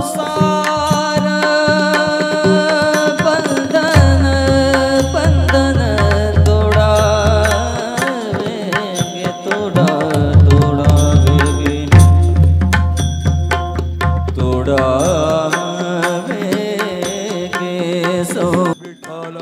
संसार बंधन बंधन तोडावेगे तोडावेगे तोडावेगे सो विठ्ठल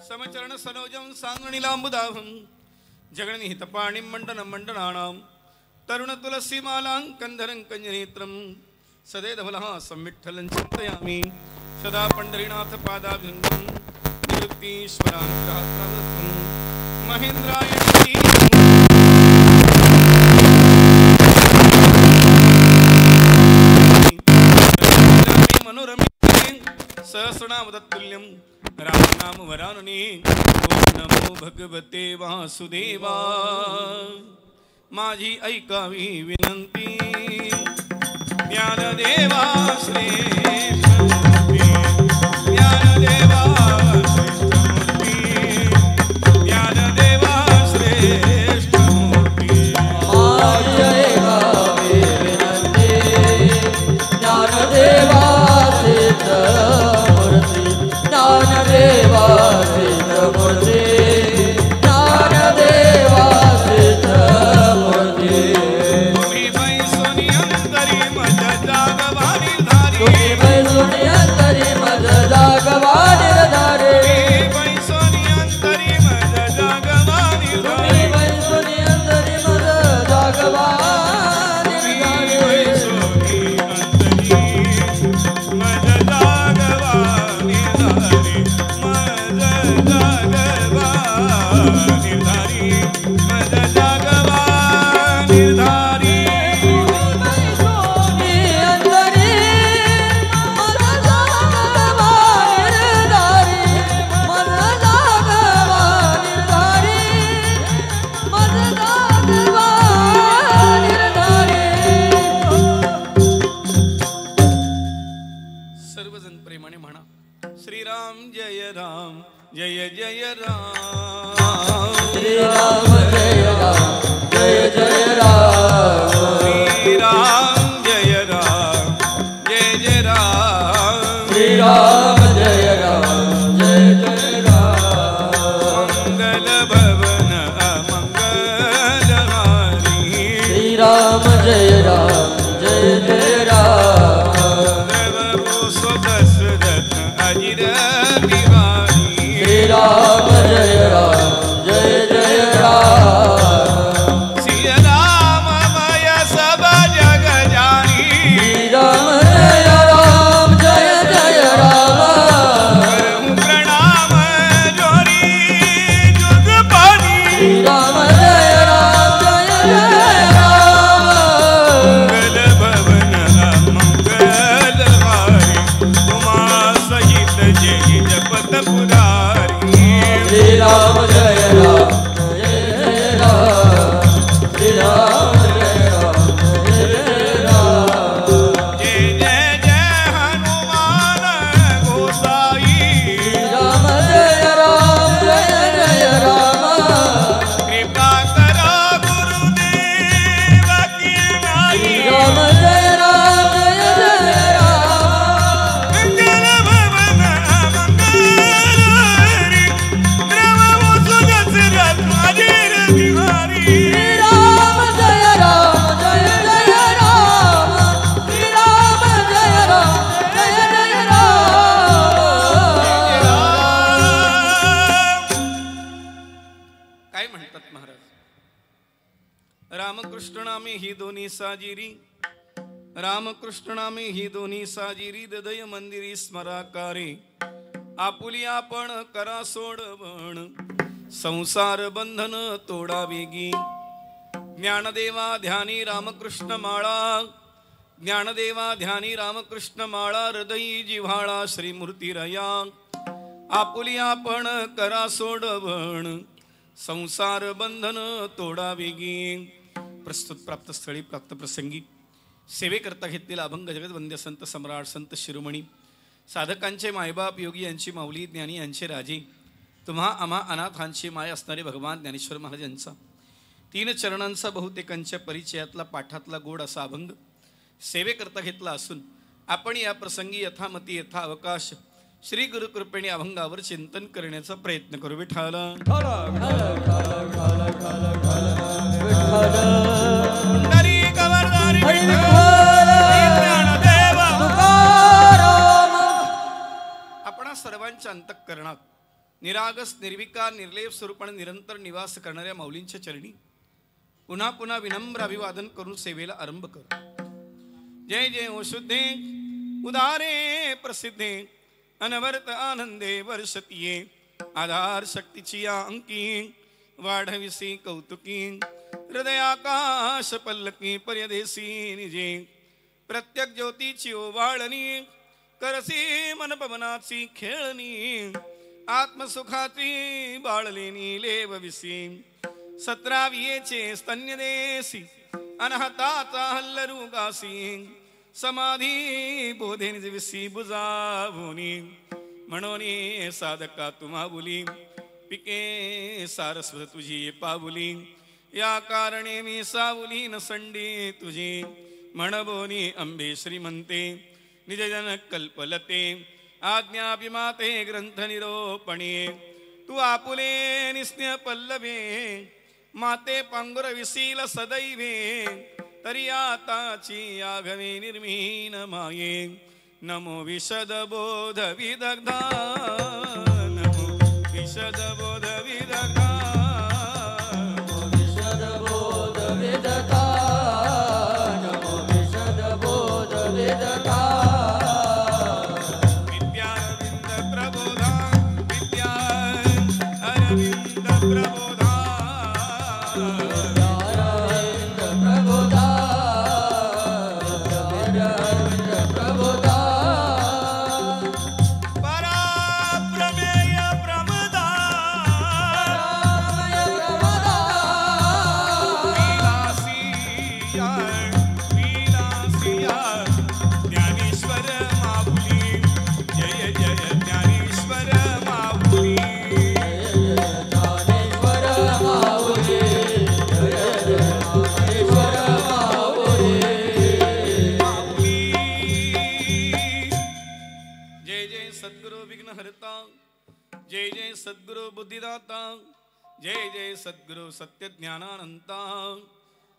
समचरण सरोजं सांगणीलांबुदाहं जगन्निहितपाणिं मंडनानां तरुण तुलसीमालां कंधरं कंजनेत्रं सदैधवलः संविठ्ठलं चिन्तयामि सदा पंढरीनाथ पादाभ्यङ्गं निवृत्तीश्वरानुग्रहात्तवत्तं महेन्द्रायणी मनोरमे सहस्रनामतुल्यं रामनाम वरानने ओम नमो भगवते वासुदेवा माझी ऐकावी विनंती ज्ञानदेवा श्रेष्ठ मूर्ती ज्ञानदेवा श्रेष्ठ मूर्ती ज्ञानदेवा श्रेष्ठ मूर्ती माझी ऐकावी विनंती ज्ञानदेवा श्रेष्ठ मूर्ती ज्ञानदेवा श्रेष्ठ मूर्ती ज्ञानदेवा श्रेष्ठ मूर्ती तुम्ही बैसोनी अंतरी मज जागवाणी सर्वजण प्रेमाने म्हणा श्रीराम जय राम जय जय राम श्रीराम जय राम जय जय राम श्रीराम जय राम जय जय राम श्रीराम जय राम जय जय राम मंगल भवन अमंगल हारी श्रीराम जय राम जय जय राम दशरथ अजिर बिहारी श्रीराम जय राम जय जय राम सिय राम मय सब जग जानी श्रीराम जय राम जय जय राम करहूँ प्रणाम जोरी जुग पानी श्रीराम जय राम जय जय राम मंगल भवन मंगल हारी उमा सहित जय जपत पुरारी श्रीराम जय राम जय जय राम श्रीराम जय राम जय जय राम जय जय जय हनुमान गोसाई श्रीराम जय राम जय जय राम कृपा करो गुरुदेव की नाई श्रीराम जय राम जय जय राम मंगल भवन मंगल हरि द्रवहु सुदशरथ अजिर बिहारी श्रीराम जय राम जय जय राम श्रीराम जय राम जय जय राम काय म्हणतात महाराज रामकृष्ण नामे ही दोन्ही साजिरी रामकृष्ण नामे ही दोन्ही साजिरी हृदय मंदिरी स्मराकारे आपुली आपण करा सोडवण संसार बंधन तोडा वेगी ज्ञानदेवा ध्यानी रामकृष्ण माळा ज्ञानदेवा ध्यानी रामकृष्ण माळा हृदयी जिव्हाळा श्रीमूर्तीरया आपुली आपण करा सोडवण संसार बंधन तोडा वेगी प्रस्तुत प्राप्त स्थळी प्राप्त प्रसंगी सेवेकरता घेतलेला अभंग जगतवंद्य संत सम्राट संत शिरोमणी साधकांचे मायबाप योगी यांची माऊली ज्ञानी यांचे राजे तुम्हा आम्हा अनाथांची माय असणारे भगवान ज्ञानेश्वर महाराज यांचा 3 चरणांचा बहुतेकांच्या परिचयातला पाठातला गोड असा अभंग सेवेकरता घेतला असून आपण या प्रसंगी यथामती यथा अवकाश श्री गुरुकृपेने अभंगावर चिंतन करण्याचा प्रयत्न करू. विठाला पुंडरी कवरदारी ज्ञानदेव आपणा सर्वांच्या अंतःकरणात निरागस निर्विकार निर्लेप स्वरूपाने निरंतर निवास करणाऱ्या माऊलींच्या चरणी पुन्हा पुन्हा विनम्र अभिवादन करून सेवेला आरंभ कर. जय जय ओ शुद्धे उदारे प्रसिद्धे अनवर्त आनंदे वर्षतीये आधार शक्तीची या अंकी वाढविसी कौतुकी हृदयाकाश पल्लकी पर्यदेसी निजे प्रत्येक ज्योतीची ओवाळणी करसी मनपवनाची खेळणी आत्मसुखाची बाळलेनी लेवविसी 17 स्तन्यदेसी अनहताचा हल्लरुगासी समाधी बोधेन विसी बुजावुनी म्हणून साधका तुम्हा बोली पिके सारस्वत तुझी पावली या कारणे मी सावली न संडी तुझी म्हणबोनी अंबे श्रीमंते निजजन कल्पलते आज्ञाभिमाते ग्रंथ निरोपणे तू आपुले निस्न्य पल्लवे माते पांगुर विसील सदैवे तरी आताची आघवे निर्मीन माये नमो विशद बोध विदग्धा नमो विशद बोध विदग्धा नमो विशद बोध विदग्धा नमो विशद बोध विदग्धा विद्यारविंद प्रबोधा विद्या अरविंद प्रबोधा जय जय सद्गुरु बुद्धिदाता, जय जय सद्गुरु सत्य ज्ञानानंता,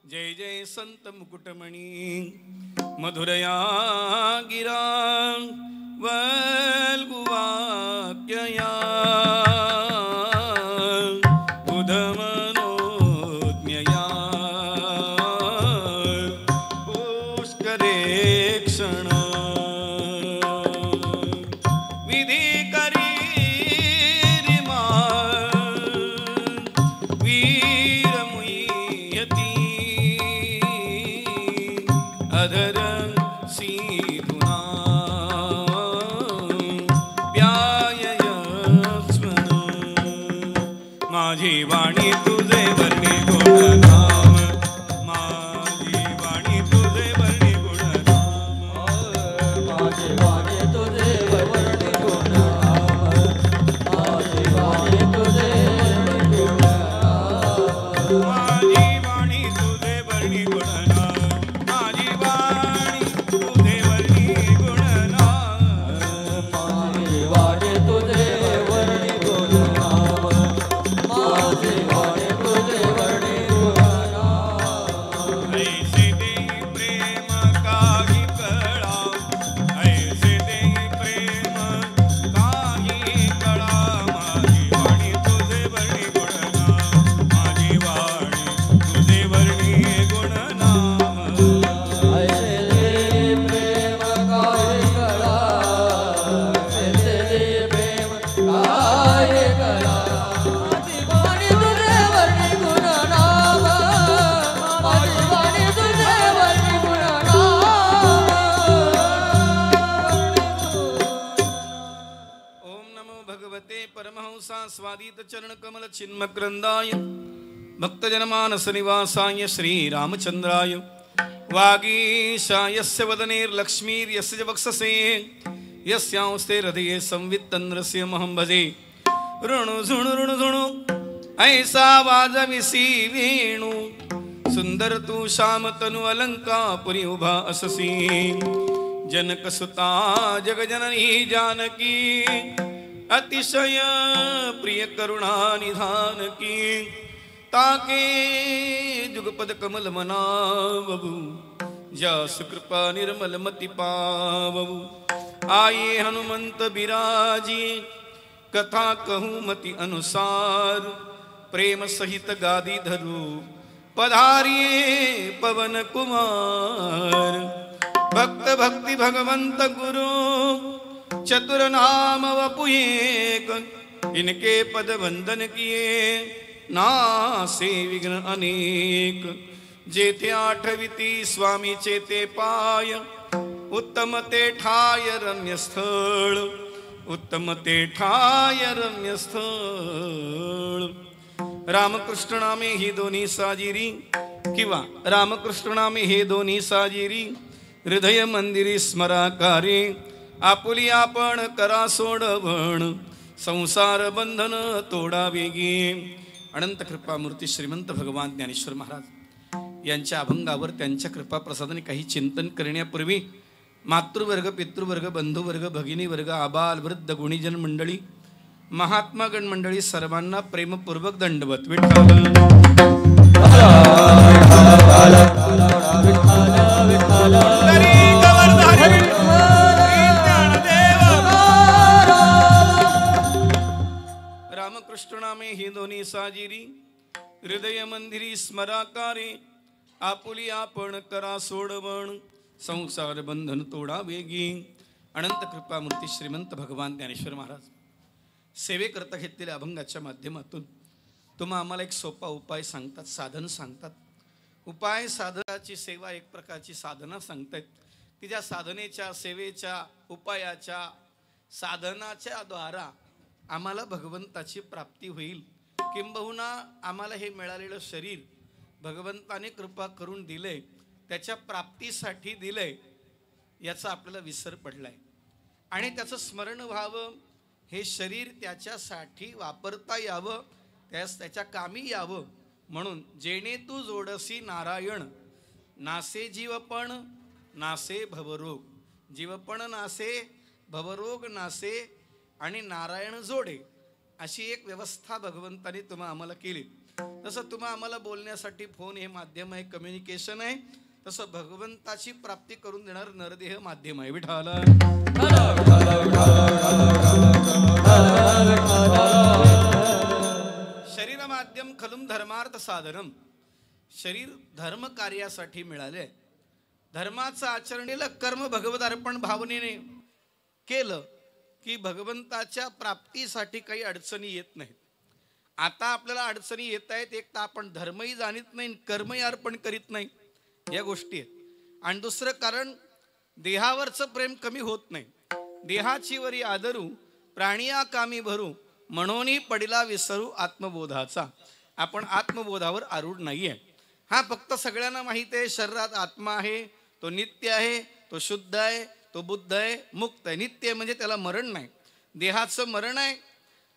जय जय संत मुकुटमणी, मधुरया गिरा वल्गुवाक्यया उदमनोज्ञया पुष्करेक्षण विधि करी रिमा वीरमुयती अधर सीधुना प्यायस्वन माझी वाणी तुझे वर्णी गुणनाम, माझी वाणी तुझे वर्णी गुणनाम, माझी वाणी तुझे वर्णी गुणनाम, माझी वाणी तुझे वर्णी गुणनाम, माझी वाणी तुझे वर्णी गुणनाम, माझी वाणी तुझे वर्णी गुणनाम, माझी वाणी तुझे वर्णी गुणनाम, माझी वाणी तुझे वर्णी गुणनाम. ऐसे देई प्रेम काही कळा, ऐसे देई प्रेम काही कळा, माझी वाणी तुझे वर्णी गुणनाम, माझी वाणी तुझे वर्णी गुणनाम. ऐसे दे प्रेम काय कळा, ऐसे दे प्रेम काय कळा, माझी वाणी तुझे वर्णी गुणनाम, माझी वाणी तुझे वर्णी गुणनाम. ओम नमो भगवते परमहंसा स्वादित चरण कमल चिन्मक्रंदाय भक्तजनमानस निवासाय श्री रामचंद्राय वागीशायस्य वदनेर्लक्ष्मीर्यस्य च वक्षसे यस्यांस्ते हृदये संवित्तन्द्रस्य महं भजे. ऋणु झुणु ऋणु झुणु ऐसा वाजविसी वेणु, सुंदर तू श्याम तनु अलंकापुरी उभा अससी. जनकसुता जगजननी जानकी, अतिशय प्रिय करुणा निधान की. ताके जुगपद कमल मनावबु, जास कृपा निर्मल मति पावबु. आये हनुमंत बिराजी, कथा कहूँ मति अनुसार. प्रेम सहित गादी धरू, पधारिये पवन कुमार. भक्त भक्ति भगवंत गुरु, चतुर नाम वपु एक. इनके पद वंदन किए, नासे विघ्न अनेक. जेथे आठविती स्वामी चेते पाय, उत्तम ते ठाय रम्य स्थळ, उत्तम ते ठाय रम्य स्थळ. रामकृष्ण नामे ही दोन्ही साजिरी, किंवा रामकृष्ण नामे हे दोन्ही साजिरी. हृदय मंदिरी स्मराकारे, आपुली आपण करा सोडवण. संसार बंधन तोडा वेगी. अनंत कृपामूर्ती श्रीमंत भगवान ज्ञानेश्वर महाराज यांच्या अभंगावर त्यांच्या कृपा प्रसादाने काही चिंतन करण्यापूर्वी मातृवर्ग, पितृवर्ग, बंधुवर्ग, भगिनीवर्ग, आबाल वृद्ध गुणीजन मंडळी, महात्मागण मंडळी सर्वांना प्रेमपूर्वक दंडवत. विठ्ठल रामकृष्ण नामे ही दोन्ही साजिरी. हृदय मंदिरी स्मराकारे, आपुली आपण करा सोडवण. संसार बंधन तोडा वेगी. अनंत कृपामूर्ती श्रीमंत भगवान ज्ञानेश्वर महाराज सेवेकरता घेतलेल्या अभंगाच्या माध्यमातून तुम्हा आम्हाला एक सोपा उपाय सांगतात, साधन सांगतात. उपाय साधनाची सेवा एक प्रकारची साधना सांगतायत की ज्या साधनेच्या, सेवेच्या, उपायाच्या, साधनाच्या द्वारा आम्हाला भगवंताची प्राप्ती होईल. किंबहुना आम्हाला हे मिळालेलं शरीर भगवंताने कृपा करून दिले, त्याच्या प्राप्तीसाठी दिले, याचा आपल्याला विसर पडलाय. आणि त्याचं स्मरण व्हावं, हे शरीर त्याच्यासाठी वापरता यावं, त्याच्या कामी यावं म्हणून जेणे तू जोडसी नारायण, नासे जीवपण नासे भवरोग. जीवपण नासे, भवरोग नासे आणि नारायण जोडे. अशी एक व्यवस्था भगवंताने तुम्हा आम्हाला केली. तसं तुम्हा आम्हाला बोलण्यासाठी फोन हे माध्यम आहे, कम्युनिकेशन आहे, तसं भगवंताची प्राप्ती करून देणार नरदेह माध्यम आहे. विठाला शरीर माध्यम खलुम धर्मार्थ साधनम. शरीर धर्म कार्यासाठी मिळाले. धर्माचं आचरण केलं, कर्म भगवत अर्पण भावनेने केलं की भगवंताच्या प्राप्तीसाठी काही अडचणी येत नाहीत. आता आपल्याला अडचणी येत आहेत, एक तर आपण धर्मही जाणीत नाही, कर्मही अर्पण करीत नाही, या गोष्टी आहेत. आणि दुसरं कारण देहावरचं प्रेम कमी होत नाही. देहाची वरी आदरू प्राणिया कामी भरू म्हणूनही पडिला विसरू आत्मबोधाचा. आपण आत्मबोधावर आरूढ नाहीये. हा फक्त सगळ्यांना माहित आहे शरीरात आत्मा आहे, तो नित्य आहे, तो शुद्ध आहे, तो बुद्ध आहे, मुक्त आहे. नित्य म्हणजे त्याला मरण नाही. देहाचं मरण आहे,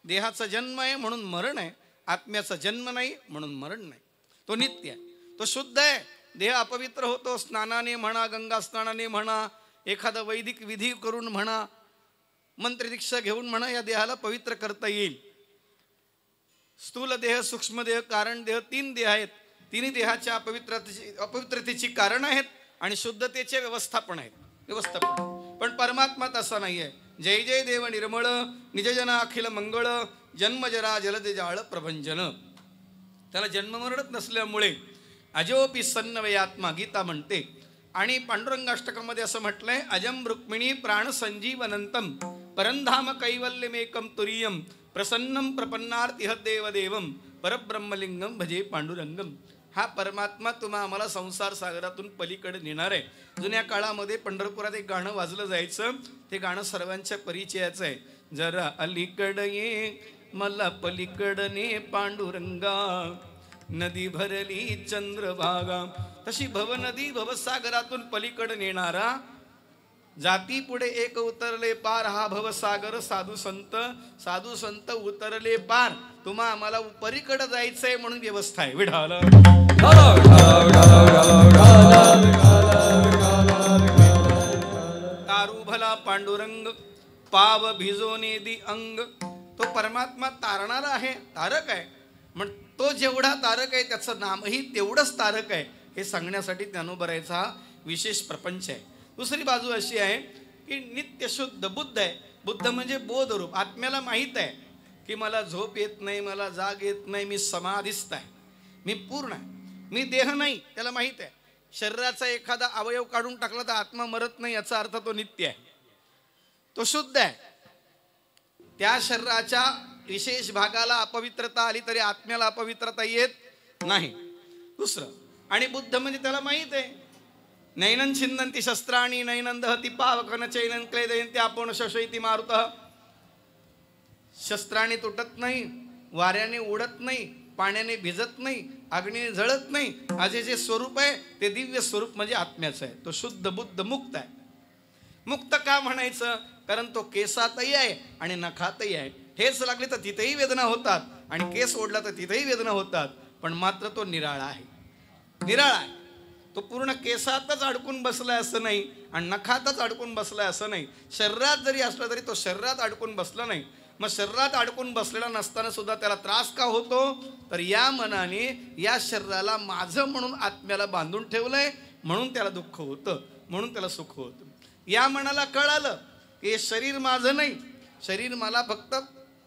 देहाचा जन्म आहे म्हणून मरण आहे. आत्म्याचा जन्म नाही म्हणून मरण नाही. तो नित्य आहे, तो शुद्ध आहे. देह अपवित्र होतो स्नानाने म्हणा, गंगा स्नानाने म्हणा, एखादा वैदिक विधी करून म्हणा, मंत्रदीक्षा घेऊन म्हणा, या देहाला पवित्र करता येईल. स्थूल देह, सूक्ष्म देह, कारण देह, 3 देह आहेत. तिन्ही देहाच्या अपवित्रतेची कारण आहेत आणि शुद्धतेचे व्यवस्थापन आहेत. पण परमात्मा तसा नाही आहे. जय जय देव निर्मळ निजजना अखिल मंगळ जन्मजरा जलद जाळ प्रभंजन. त्याला जन्ममरणच नसल्यामुळे अजोपी सन्नवय आत्मा गीता म्हणते. आणि पांडुरंगाष्टकामध्ये असं म्हटलंय, अजम रुक्मिणी प्राण संजीवनंतम परंधाम कैवल्यमेकम तुरीयम प्रसन्नम प्रपन्नार्तिह देवदेवम परब्रह्मलिंगम भजे पांडुरंगम. हा परमात्मा तुम्हा आम्हाला संसार सागरातून पलीकडे नेणार आहे. जुन्या काळामध्ये पंढरपुरात एक गाणं वाजलं जायचं. ते गाणं सर्वांच्या परिचयाचं आहे. जरा अलीकड ये मला पलीकडने पांडुरंगा, नदी भरली चंद्रभागा. तशी भवनदी भवसागरातून पलीकडे नेणारा, जाती पुढे एक उतरले पार हा भवसागर. साधू संत उतरले पार. तुम्हा आम्हाला परीकडे जायचंय म्हणून व्यवस्था आहे. विढाला तारू भला पांडुरंग पाव भिजोने दी अंग. तो परमात्मा तारणारा आहे, तारक आहे. पण तो जेवढा तारक आहे त्याचं नामही तेवढंच तारक आहे, हे सांगण्यासाठी ज्ञानोबरायचा हा विशेष प्रपंच आहे. दुसरी बाजू अशी आहे की नित्य शुद्ध बुद्ध आहे. बुद्ध म्हणजे बोधरूप. आत्म्याला माहीत आहे की मला झोप येत नाही, मला जाग येत नाही, मी समाधिस्थ आहे, मी पूर्ण आहे, मी देह नाही. त्याला माहीत आहे. शरीराचा एखादा अवयव काढून टाकला तर आत्मा मरत नाही, याचा अर्थ तो नित्य आहे, तो शुद्ध आहे. त्या शरीराच्या विशेष भागाला अपवित्रता आली तरी आत्म्याला अपवित्रता येत नाही. दुसरं आणि बुद्ध म्हणजे त्याला माहीत आहे, नैनन छिन्नंती शस्त्राणी नैनंद हती पावकन चैनन क्लेदयंती आपण शशयती मारुत. शस्त्राने तुटत नाही, वाऱ्याने उडत नाही, पाण्याने भिजत नाही, अग्नीने जळत नाही. असे जे स्वरूप आहे ते दिव्य स्वरूप म्हणजे आत्म्याचं आहे. तो शुद्ध बुद्ध मुक्त आहे. मुक्त का म्हणायचं? कारण तो केसातही आहे आणि नखातही आहे. ठेच लागली तर तिथेही वेदना होतात आणि केस ओढला तर तिथेही वेदना होतात. पण मात्र तो निराळा आहे, निराळा आहे. तो पूर्ण केसातच अडकून बसलाय असं नाही आणि नखातच अडकून बसलाय असं नाही. शरीरात जरी असला तरी तो शरीरात अडकून बसला नाही. मग शरीरात अडकून बसलेला नसताना सुद्धा त्याला त्रास का होतो? तर या मनाने या शरीराला माझं म्हणून आत्म्याला बांधून ठेवलंय, म्हणून त्याला दुःख होतं, म्हणून त्याला सुख होतं. या मनाला कळालं की हे शरीर माझं नाही, शरीर मला फक्त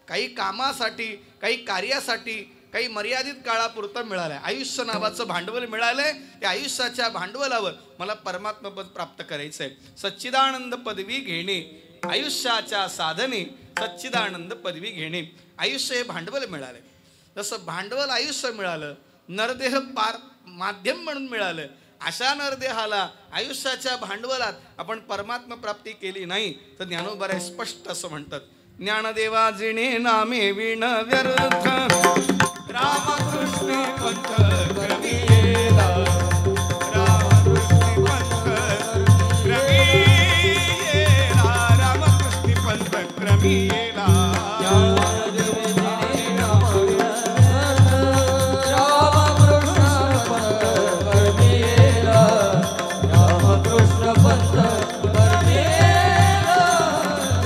काही कामासाठी, काही कार्यासाठी, काही मर्यादित काळापुरतं मिळालंय. आयुष्य नावाचं भांडवल मिळालंय. त्या आयुष्याच्या भांडवलावर मला परमात्मा पद प्राप्त करायचंय. सच्चिदानंद पदवी घेणे, आयुष्याच्या साधने सच्चिदानंद पदवी घेणे. आयुष्य हे भांडवल मिळालंय. जसं भांडवल आयुष्य मिळालं, नरदेह पार माध्यम म्हणून मिळालं. अशा नरदेहाला आयुष्याच्या भांडवलात आपण परमात्मा प्राप्ती केली नाही तर ज्ञानोबराय स्पष्ट असं म्हणतात, ज्ञानदेवा जिणे नामे विण व्यर्थ रामकृष्ण पंथ क्रमियेला, रामकृष्ण पंथ क्रमियेला, रामकृष्ण पंथ क्रमियेला.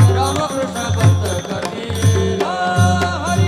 रामकृष्ण पंथ कर्मेला, हरी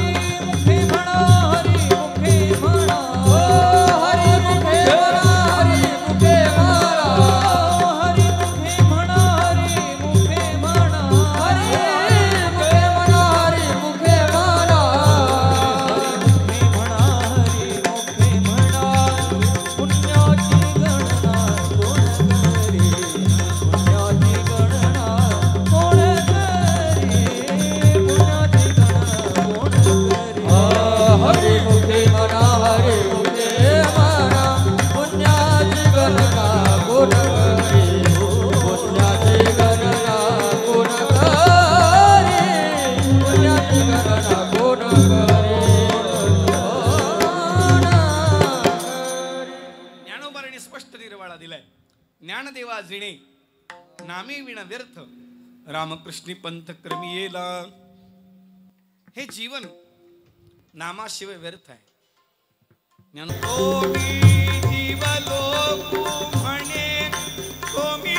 नामे विना व्यर्थ रामकृष्णी पंथ क्रमी येला. हे जीवन नामाशिवाय व्यर्थ आहे. जीवलो म्हणे तुम्ही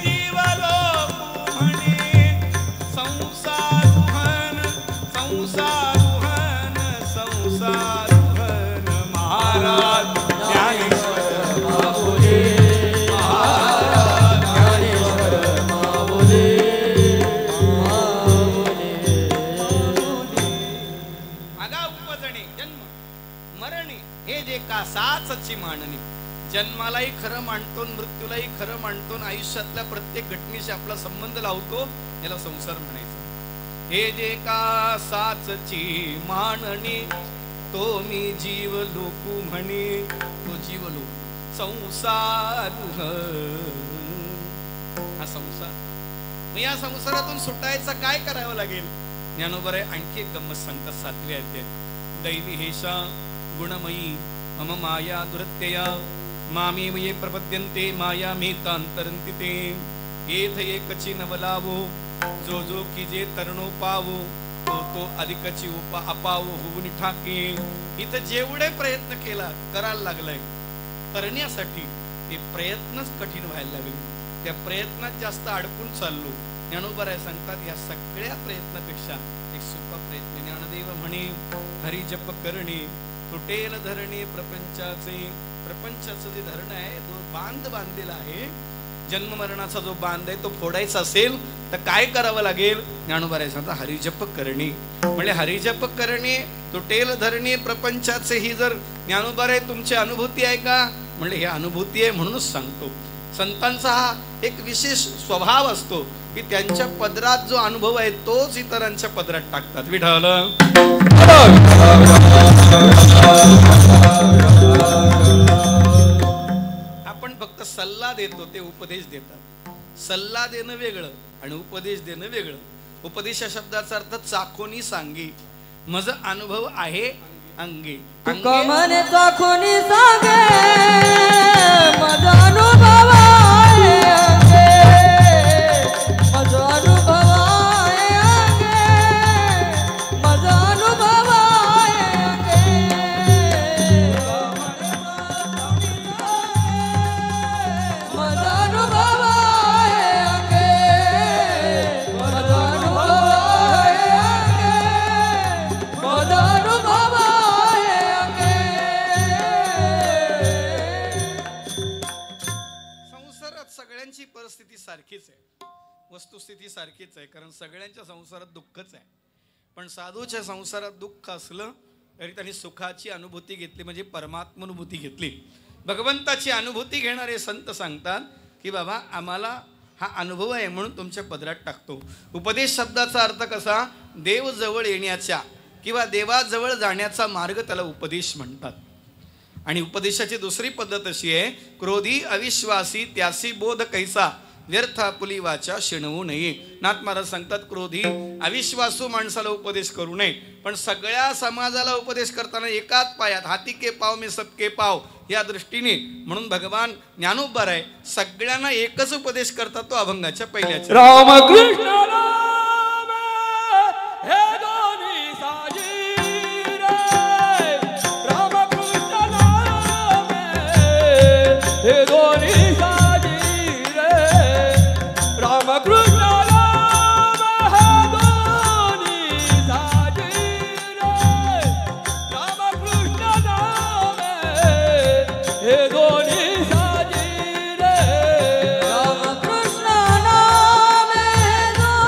जीवलो म्हणे संसारुहन संसारुहन संसारुहन महाराज ज्ञानेश्वर माऊली महाराज ज्ञानेश्वर माऊली आगा उपजणे जन्म मरणे हे जे का साचची मांडणी. जन्मालाही खरं मांडतो, मृत्यूलाही खरं मांडतो, आयुष्यातल्या प्रत्येक घटनेशी आपला संबंध लावतो, याला संसार म्हणायचं. हे जे का साचची मांडणी तो मी जीव लोकू म्हणे तो जीव लोक संसार हा संसार. मग या संसारातून सुटायचं काय करावं लागेल? ज्ञानोबा आणखी एक गंमत सांगतात 7व्या अध्यायात. दैवी हेषा गुणमयी मम माया दुरत्यया मामेव ये प्रपद्यन्ते माया मेतांतरन्ति ते एथ एकची नवलावो जो जो कीजे तरणो पावो तो तो अधिकची अपावो होऊन ठाके. इथं जेवढे प्रयत्न केला करायला लागलाय करण्यासाठी ते प्रयत्नच कठीण व्हायला लागले. त्या प्रयत्नात जास्त अडकून चाललो. ज्ञानोबा सांगतात या सगळ्या प्रयत्नापेक्षा एक सोपा प्रयत्न. ज्ञानदेव म्हणे हरी जप करणे तुटेल धरणे प्रपंचाचे. प्रपंचाचं जे धरण आहे तो बांध बांधलेला आहे. जन्म मरणाचा जो बांध आहे तो फोडायचा असेल तर काय करावं लागेल? ज्ञानोबा सांगतात हरिजप करणे. म्हणजे हरिजप करणे तुटेल धरणे प्रपंचाचे. ही जर ज्ञानोबा तुमची अनुभूती आहे का? म्हणजे ही अनुभूती आहे म्हणूनच सांगतो. संतांचा हा एक विशेष स्वभाव असतो की त्यांच्या पदरात जो अनुभव आहे तोच इतरांच्या पदरात टाकतात. विठ्ठल आपण फक्त सल्ला देतो, ते उपदेश देतात. सल्ला देणं वेगळं आणि उपदेश देणं वेगळं. उपदेश शब्दाचा अर्थ चाखोनी सांगे, मज अनुभव आहे अंगे. कमने चाखोनी सांगे मज अनुभव आहे अंगे. मज अनुभव आहे अंगे. मज अनुभव आहे अंगे. मज अनुभव आहे अंगे. मज अनुभव आहे अंगे. मज अनुभव आहे अंगे. संसारात सगळ्यांची परिस्थिती सारखीच आहे, वस्तुस्थिती सारखीच आहे, कारण सगळ्यांच्या संसारात दुःखच आहे. पण साधूच्या संसारात दुःख असलं तरी त्यांनी सुखाची अनुभूती घेतली, म्हणजे परमात्मानुभूती घेतली. भगवंताची अनुभूती घेणारे संत सांगतात की बाबा आम्हाला हा अनुभव आहे म्हणून तुमच्या पदरात टाकतो. उपदेश शब्दाचा अर्थ कसा? देव जवळ येण्याचा किंवा देवाजवळ जाण्याचा मार्ग, त्याला उपदेश म्हणतात. आणि उपदेशाची दुसरी पद्धत अशी आहे, क्रोधी अविश्वासी त्यासी बोध कैसा व्यर्थ आपुली वाचा शिणवू नये. नाथ महाराज सांगतात क्रोधी अविश्वासू माणसाला उपदेश करू नये, पण सगळ्या समाजाला उपदेश करताना एकाच पायात हाती के पाव में सबके पाव या दृष्टीने. म्हणून भगवान ज्ञानोबा आहे सगळ्यांना एकच उपदेश करतात, तो अभंगाच्या पहिल्याच्या. रामकृष्ण नाम हे दोन्ही साजी रे. रामकृष्ण नाम हे दोन्ही साजी रे. रामकृष्ण नाम हे दोन्ही साजी रे. रामकृष्ण नाम हे दोन्ही साजी रे. रामकृष्ण नाम हे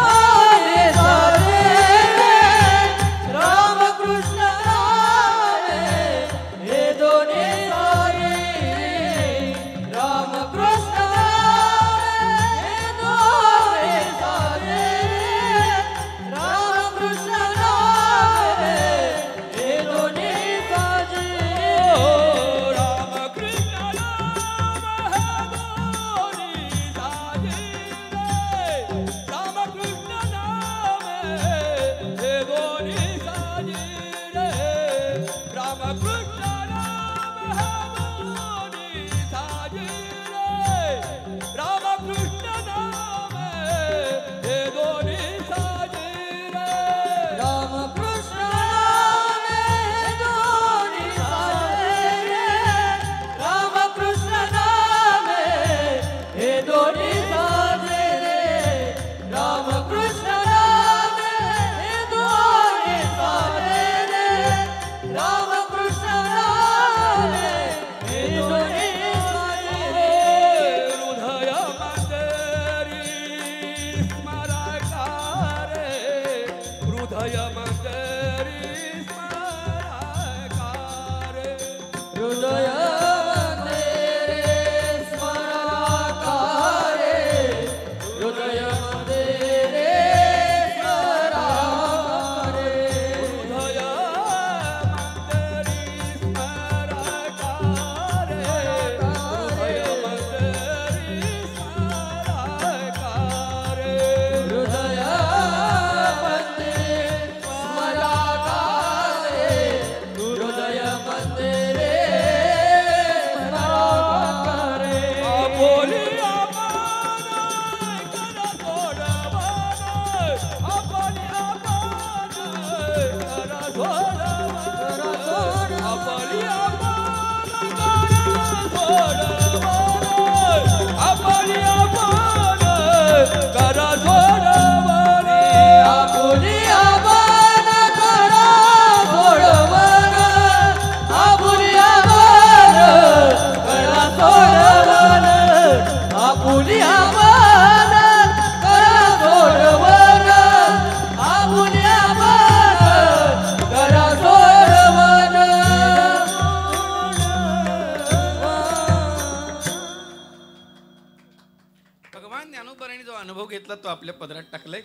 तो आपल्या पदरात टाकलाय.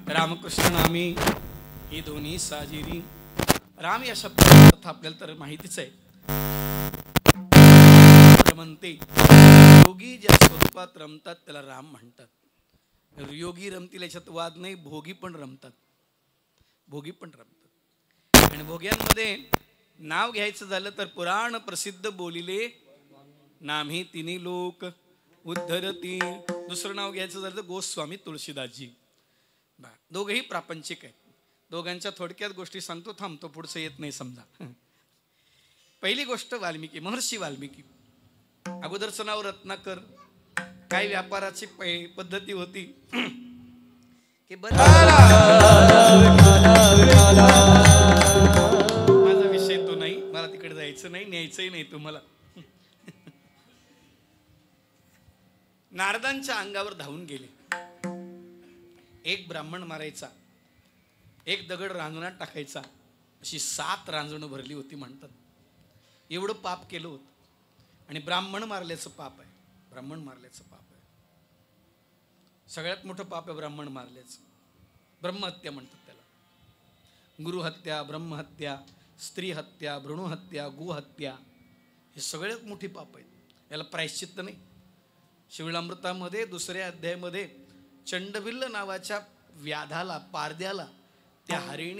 रामकृष्ण नामी ही दोन्ही साजिरी. राम या शब्दाचा अर्थ आपल्याला तर माहितीच आहे. म्हणते योगी ज्या स्वरूपात रमतात त्याला राम म्हणतात. योगी रमतील याच्यात वाद नाही. भोगी पण रमतात. भोगी पण रमतात. आणि भोग्यांमध्ये नाव घ्यायचं झालं तर पुराण प्रसिद्ध बोलिले नामी तिन्ही लोक उद्धरती. दुसरं नाव घ्यायचं झालं तर गोस्वामी तुळशीदासजी. दोघंही प्रापंचिक आहेत. दोघांच्या थोडक्यात गोष्टी सांगतो. थांबतो, पुढचं येत नाही समजा. पहिली गोष्ट वाल्मिकी, महर्षी वाल्मिकी. अगोदरचं नाव रत्नाकर. काय व्यापाराची पद्धती होती की माझा विषय तो नाही, मला तिकडे जायचं नाही, न्यायचंही नाही तुम्हाला. नारदांच्या अंगावर धावून गेले. एक ब्राह्मण मारायचा, एक दगड रांजणात टाकायचा, अशी 7 रांजणं भरली होती म्हणतात. एवढं पाप केलं होतं. आणि ब्राह्मण मारल्याचं पाप आहे. ब्राह्मण मारल्याचं पाप आहे. सगळ्यात मोठं पाप आहे ब्राह्मण मारल्याचं. ब्रह्महत्या म्हणतात त्याला. गुरुहत्या, ब्रह्महत्या, स्त्री हत्या, भ्रूणहत्या, गोहत्या हे सगळ्यात मोठी पाप आहेत. याला प्रायश्चित्त नाही. शिवलामृतामध्ये 2ऱ्या अध्यायामध्ये चंडबिल्ल नावाच्या व्याधाला, पारद्याला, त्या हरिण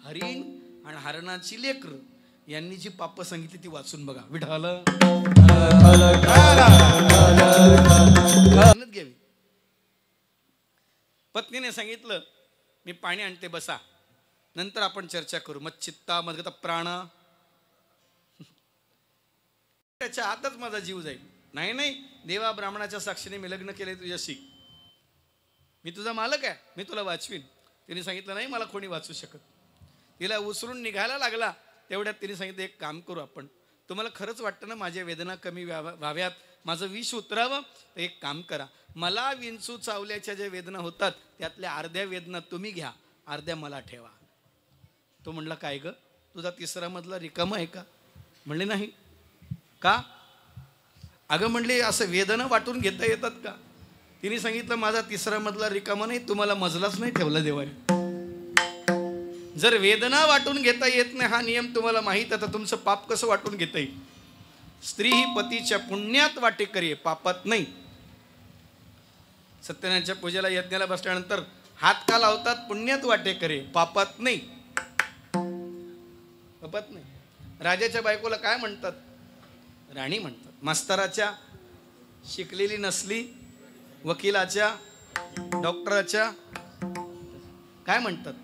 आणि हरणाची लेकर यांनी जी पाप सांगितली ती वाचून बघा. विठाल घ्यावी. पत्नीने सांगितलं मी पाणी आणते, बसा, नंतर आपण चर्चा करू. मच्चित्ता मदगत प्राण, त्याच्या आतच माझा जीव जाईल. नाही नाही, देवा ब्राह्मणाच्या साक्षीने मी लग्न केले तुझ्याशी, मी तुझा मालक आहे, मी तुला वाचवीन. तिने सांगितलं नाही मला कोणी वाचू शकत. तिला उसरून निघायला लागला तेवढ्यात तिने सांगितलं एक काम करू आपण, तुम्हाला खरंच वाटतं ना माझ्या वेदना कमी व्हाव्यात, माझं विष उतरावं, तर एक काम करा, मला विंचू चावल्याच्या ज्या वेदना होतात त्यातल्या अर्ध्या वेदना तुम्ही घ्या, अर्ध्या मला ठेवा. तो म्हणला काय ग, तुझा 3रा मजला रिकामा आहे का? म्हणले नाही. का? अगं म्हणले असं वेदना वाटून घेता येतात का? तिने सांगितलं माझा 3रा मजला रिकामा नाही, तुम्हाला मजलाच नाही ठेवला देवाने. जर वेदना वाटून घेता येत नाही हा नियम तुम्हाला माहित आहे, तर तुमचं पाप कसं वाटून घेता येईल? स्त्री ही पतीच्या पुण्यात वाटेकरी आहे, पापात नाही. सत्यनारायणच्या पूजेला यज्ञाला बसल्यानंतर हात का लावतात? पुण्यात वाटेकरी, पापात नाही. पापात नाही. राजाच्या बायकोला काय म्हणतात? राणी म्हणतात. मास्तराच्या शिकलेली नसली, वकिलाच्या, डॉक्टराच्या काय म्हणतात?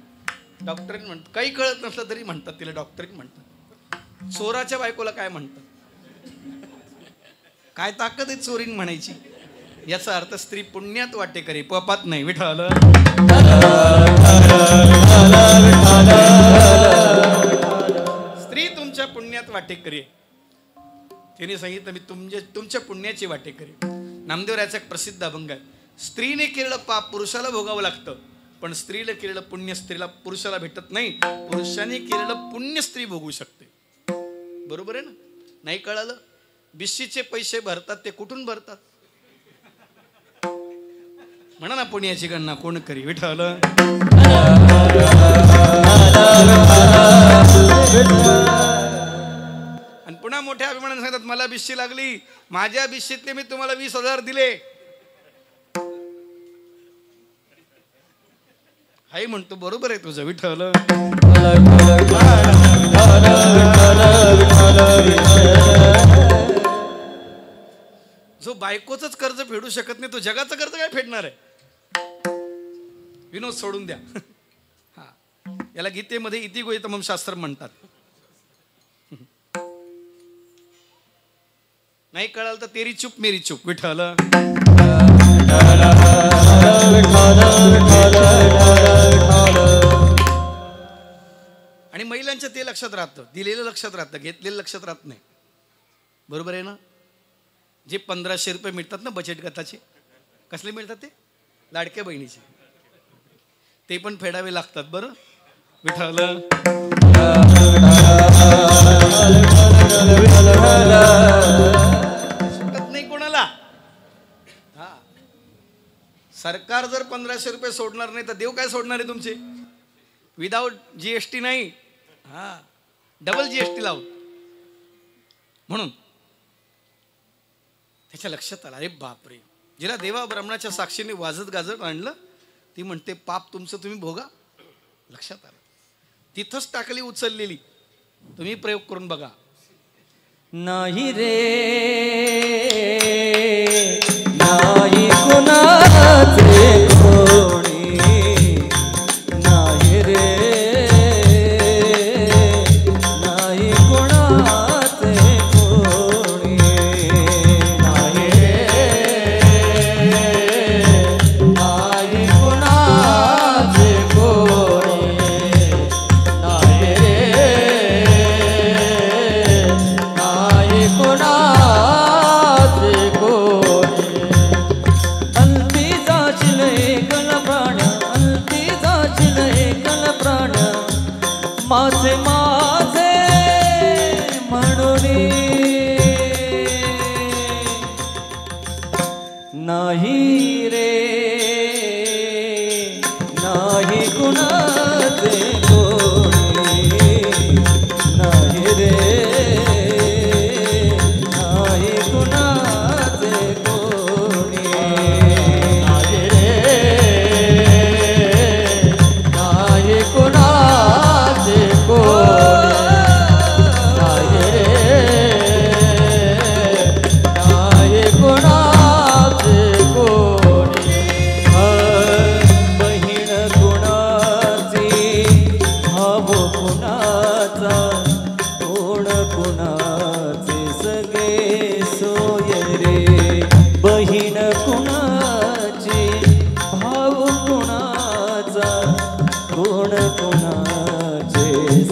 डॉक्टरीन म्हणतात. काही कळत नसलं तरी म्हणतात तिला डॉक्टरीन म्हणतात. चोराच्या बायकोला काय म्हणतात? काय ताकद आहे चोरीन म्हणायची? याचा अर्थ स्त्री पुण्यात वाटेकरी, पापात नाही. विठ्ठल स्त्री तुमच्या पुण्यात वाटेकरी. तिने सांगितलं मी तुमच्या पुण्याची वाटेकरी. नामदेवरायाचा एक प्रसिद्ध अभंग आहे, स्त्रीने केलेलं पाप पुरुषाला भोगावं लागतं, पण स्त्रीला केलेलं पुण्य स्त्रीला पुरुषाला भेटत नाही. पुरुषाने केलेलं पुण्य स्त्री भोगू शकते. बरोबर आहे ना? नाही कळालं? बिशीचे पैसे भरतात ते कुठून भरतात? म्हणा ना पुण्याची गणना कोण करी? विठ्ठल आणि पुन्हा मोठ्या अभिमानाने सांगतात मला बिशी लागली, माझ्या बिशीतले मी तुम्हाला 20,000 दिले. हाय म्हणतो बरोबर आहे तुझं. विठ्ठल जो बायकोच कर्ज फेडू शकत नाही तो जगाचं कर्ज काय फेडणार आहे? विनोद सोडून द्या. हा, याला गीतेमध्ये इतिगोतमम शास्त्र म्हणतात. नाही कळाल तर तेरी चूप मेरी चूप. विठ्ठल आणि महिलांच्या ते लक्षात राहतं, दिलेलं लक्षात राहतं, घेतलेलं लक्षात राहत नाही. बरोबर आहे ना? जे 1500 रुपये मिळतात ना बचत गटाचे, कसले मिळतात ते? लाडक्या बहिणीचे, ते पण फेडावे लागतात. बरं विठ्ठल सुटत नाही कोणाला. हा सरकार जर 1500 रुपये सोडणार नाही तर देव काय सोडणार आहे तुमचे? विदाऊट GST नाही, हा डबल GST लावून. म्हणून त्याच्या लक्षात आलं, अरे बापरे, जिला देवा ब्राह्मणाच्या साक्षीने वाजत गाजत आणलं ती म्हणते पाप तुमचं तुम्ही भोगा. लक्षात आलं, तिथंच टाकली उचललेली. तुम्ही प्रयोग करून बघा. नाही रे नाही कुणाचे कोणी, नाही रे नाही कुणाचे कोणी, नाही रे नाही कुणाचे कोणी, नाही रे नाही कुणाचे कोणी. अंती जाशील एकल प्राण, अंती जाशील एकल प्राण, माझे माझे म्हणून. नाही रे नाही कुणाचे कोणी, नाही रे नाही कुणाचे कोणी, नाही रे नाही कुणाचे कोणी, नाही रे नाही कुणाचे कोणी. बहीण कुणाची, भाऊ कुणाचा, कोण कुणाचे सगळे सोय रे. बहीण कुणाची, भाऊ कुणाचा, कोण कुणाचे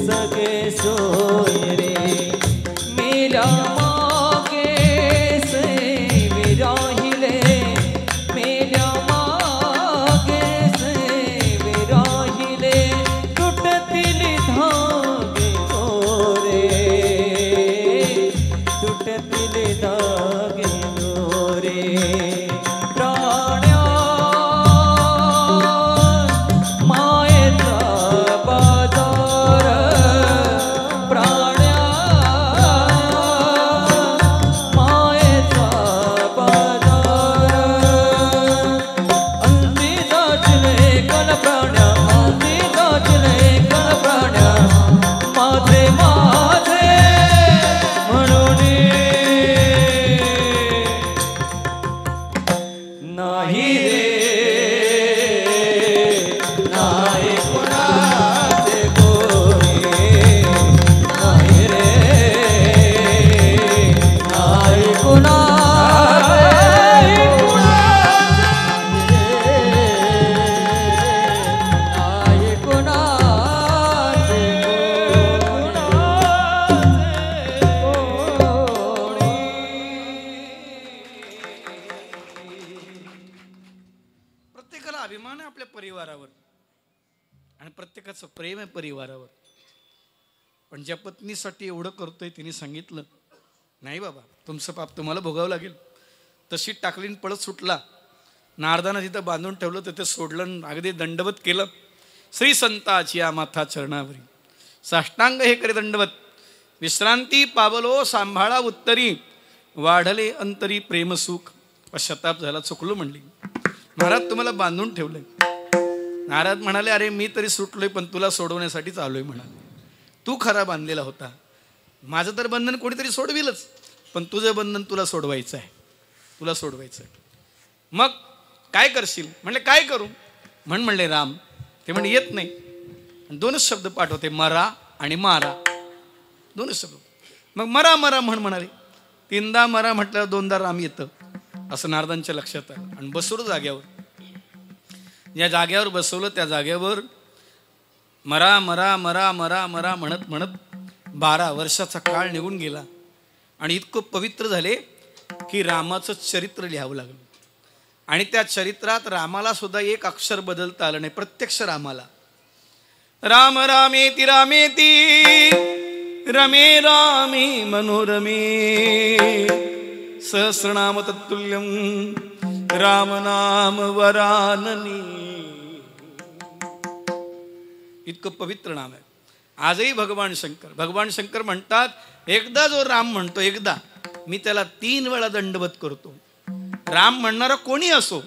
सगळे सोय रे. मेल्या मागे सेवे राहिले, मेल्या मागे सेवे राहिले, तुटतील धागे दोरे, तुटतील धागे दोरे. प्राण्या मायेचा बाजार, प्राण्या मायेचा बाजार. अंती जाशील एकल प्राण्या, अंती जाशील एकल प्राण्या, माझे माझे म्हणून. नाही रे नाही कुणाचे कोणी, नाही रे नाही कुणाचे नाही कुणाचे प्रत्येकाला अभिमान आहे आपल्या परिवारावर आणि प्रत्येकाचं प्रेम आहे परिवारावर. पण ज्या पत्नीसाठी एवढं करतोय तिने सांगितलं नाही बाबा तुमचं पाप तुम्हाला भोगावं लागेल. तशी टाकलीन पळत सुटला. नारदानं तिथं बांधून ठेवलं, तिथं सोडलं, अगदी दंडवत केलं. श्री संताची या माथा चरणावरी, साष्टांग हे करे दंडवत. विश्रांती पावलो सांभाळा उत्तरी, वाढले अंतरी प्रेमसुख. पश्चाताप झाला, चुकलो म्हणली. महाराज तुम्हाला बांधून ठेवलंय. नारद म्हणाले अरे मी तरी सुटलोय पण तुला सोडवण्यासाठीच आलोय म्हणाले. तू खरा बांधलेला होता, माझं तर बंधन कोणीतरी सोडविलच, पण तुझं बंधन तुला सोडवायचं आहे, तुला सोडवायचं आहे. मग काय करशील म्हणले, काय करू म्हणले राम. ते म्हणले येत नाही. दोनच शब्द पाठवते, मरा आणि मारा, दोनच शब्द. मग मरा मरा म्हणाले. तीनदा मरा म्हटल्यावर दोनदा राम येतं असं नारदांच्या लक्षात आलं. आणि बसवलं जाग्यावर, ज्या जाग्यावर बसवलं त्या जाग्यावर मरा मरा मरा मरा मरा म्हणत म्हणत 12 वर्षाचा काळ निघून गेला. आणि इतकं पवित्र झाले की रामाचं चरित्र लिहावं लागलं. आणि त्या चरित्रात रामाला सुद्धा एक अक्षर बदलता आलं नाही, प्रत्यक्ष रामाला. राम रामेति रामेति रमे रामे मनोरमे सहस्रनाम तत्तुल्यं राम नाम वराननी. इतकं पवित्र नाम आहे. आजही भगवान शंकर म्हणतात, एकदा जो राम म्हणतो, एकदा मी त्याला 3 वेळा दंडवत करतो. राम म्हणणारा कोणी असो,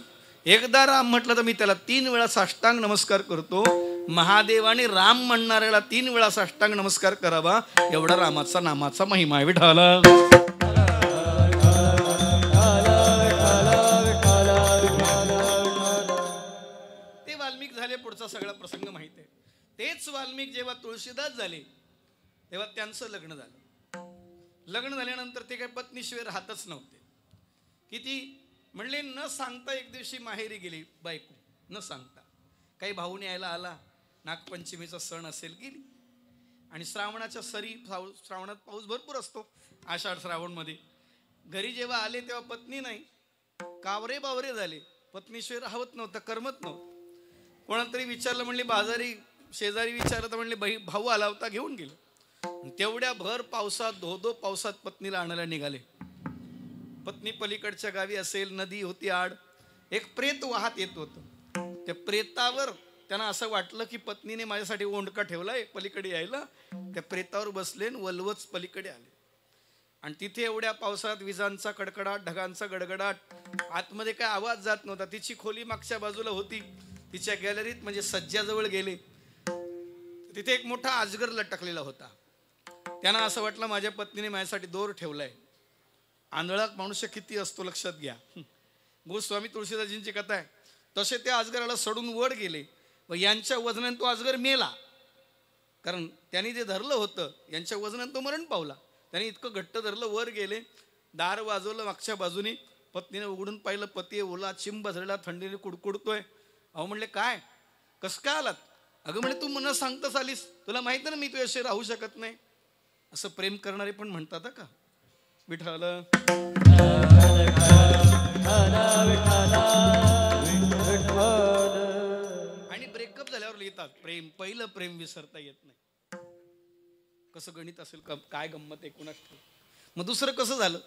एकदा राम म्हटलं तर मी त्याला 3 वेळा साष्टांग नमस्कार करतो. महादेवाने राम म्हणणाऱ्याला 3 वेळा साष्टांग नमस्कार करावा, एवढा रामाचा नामाचा महिमा आहे. विठाला ते वाल्मिक झाले, पुढचा सगळा प्रसंग माहित आहे. तेच वाल्मिक जेव्हा तुळशीदास झाले तेव्हा त्यांचं लग्न झालं. लग्न झाल्यानंतर ते काही पत्नीशिवाय राहतच नव्हते. किती म्हणले, न सांगता एक दिवशी माहेरी गेली बायको, न सांगता. काही भाऊन यायला आला, नागपंचमीचा सण असेल, गेली. आणि श्रावणाच्या सरी, श्रावणात पाऊस भरपूर असतो, आषाढ श्रावणमध्ये. घरी जेव्हा आले तेव्हा पत्नी नाही, कावरे बावरे झाले. पत्नीशिवाय राहत नव्हतं, करमत नव्हतं. कोणातरी विचारलं, म्हणले बाजारी शेजारी विचारलं तर म्हणले भाऊ आला होता, घेऊन गेलो. तेवढ्या भर पावसात, धोधो पावसात पत्नीला आणायला निघाले. पत्नी पलीकडच्या गावी असेल, नदी होती आड, एक प्रेत वाहत येत होतं. त्या प्रेतावर त्यांना असं वाटलं की पत्नीने माझ्यासाठी ओंडका ठेवलाय पलीकडे यायला. त्या प्रेतावर बसले, वल्वच पलीकडे आले. आणि तिथे एवढ्या पावसात विजांचा कडकडाट, ढगांचा गडगडाट, आतमध्ये काय आवाज जात नव्हता. तिची खोली मागच्या बाजूला होती. तिच्या गॅलरीत म्हणजे सज्जाजवळ गेले, तिथे एक मोठा अजगर लटकलेला होता. त्यांना असं वाटलं माझ्या पत्नीने माझ्यासाठी दोर ठेवलाय. आंधळा मनुष्य किती असतो लक्षात घ्या. गोस्वामी तुळशीदासजींची कथा आहे. तसे त्या अजगराला सोडून वर गेले व यांच्या वजनाने तो अजगर मेला. कारण त्यांनी जे धरलं होतं, यांच्या वजनाने तो मरण पावला. त्यांनी इतकं घट्ट धरलं, वर गेले, दार वाजवलं मागच्या बाजूने. पत्नीने उघडून पाहिलं, पती ओला चिंब झरला, थंडीने कुडकुडतोय. अहो म्हणले, काय, कसं काय आलात? अगं म्हणे, तू मला सांगताच आलीस, तुला माहिती ना मी तुझ्याशी राहू शकत नाही. असं प्रेम करणारे पण म्हणतात का विठाल. आणि ब्रेकअप झाल्यावर लिहितात, प्रेम, पहिलं प्रेम विसरता येत नाही. कसं गणित असेल का, काय गंमत आहे कुणास ठाऊक. मग दुसरं कसं झालं,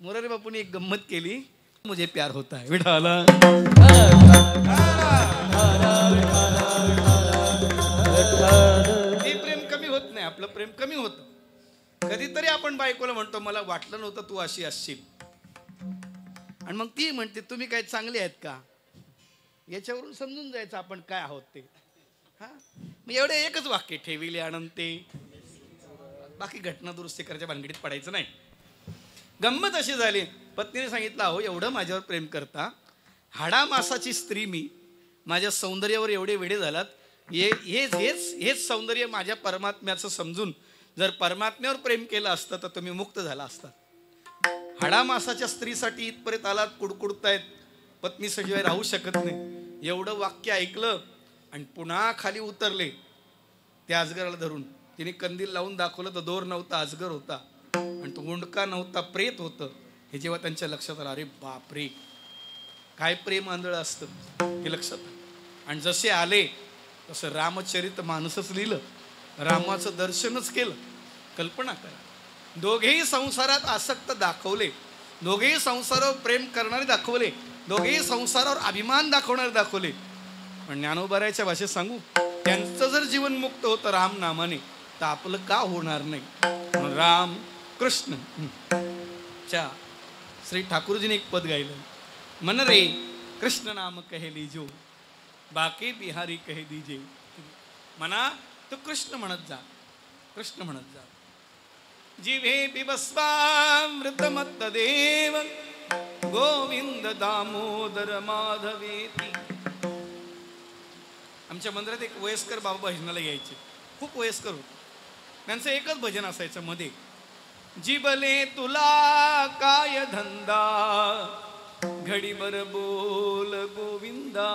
मोरारी बापूने एक गंमत केली, मुझे प्यार होता है. विठाला हे प्रेम कमी होत नाही, आपलं प्रेम कमी होतं. कधीतरी आपण बायकोला म्हणतो, मला वाटलं नव्हतं तू अशी असशील. आणि मग ती म्हणते, तुम्ही काय चांगले आहेत का? याच्यावरून समजून जायचं आपण काय आहोत ते. हा, मग एवढे एकच वाक्य, ठेविले अनंते, बाकी घटना दुरुस्ती करायच्या भानगडीत पडायचं नाही. गंमत अशी झाली, पत्नीने सांगितलं, अहो एवढं माझ्यावर प्रेम करता, हाडामासाची स्त्री मी, माझ्या सौंदर्यावर एवढे वेडे झालात, हेच सौंदर्य माझ्या परमात्म्याचं समजून जर परमात्म्यावर प्रेम केलं असतं तर तुम्ही मुक्त झाला असता. हाडामासाच्या स्त्रीसाठी इथपर्यंत आलात, कुडकुडतायत, पत्नीशिवाय राहू शकत नाही. एवढं वाक्य ऐकलं आणि पुन्हा खाली उतरले. त्या अजगराला धरून तिने कंदील लावून दाखवलं तर दोर नव्हता, अजगर होता. आणि तो गुंडका नव्हता, प्रेत होतं. हे जेव्हा त्यांच्या लक्षात आलं, अरे बापरे, काय प्रेम आंधळ असतं हे लक्षात आलं. आणि जसे आले तसं रामचरित मानसच लिहिलं, रामाचं दर्शनच केलं. कल्पना करा, दोघेही संसारात आसक्त दाखवले, दोघेही संसारावर प्रेम करणारे दाखवले, दोघेही संसारावर अभिमान दाखवणारे दाखवले. पण ज्ञानोबारायच्या भाषेत सांगू, त्यांचं जर जीवन मुक्त होतं राम नामाने तर आपलं का होणार नाही. राम कृष्ण च्या श्री ठाकूरजीने एक पद गायलं, मन रे कृष्ण नाम कहे लीजो, बाकी बिहारी कहे दीजे. म्हणा तो कृष्ण म्हणत जा, कृष्ण म्हणत जा. जिव्हे बिबस्वामृतमत्त देव गोविंद दामोदर माधवेती. आमच्या मंदिरात एक वयस्कर बाबा भजनाला यायचे, खूप वयस्कर होते. त्यांचं एकच भजन असायचं मध्ये, जिबले तुला काय धंदा, घडीभर बोल गोविंदा.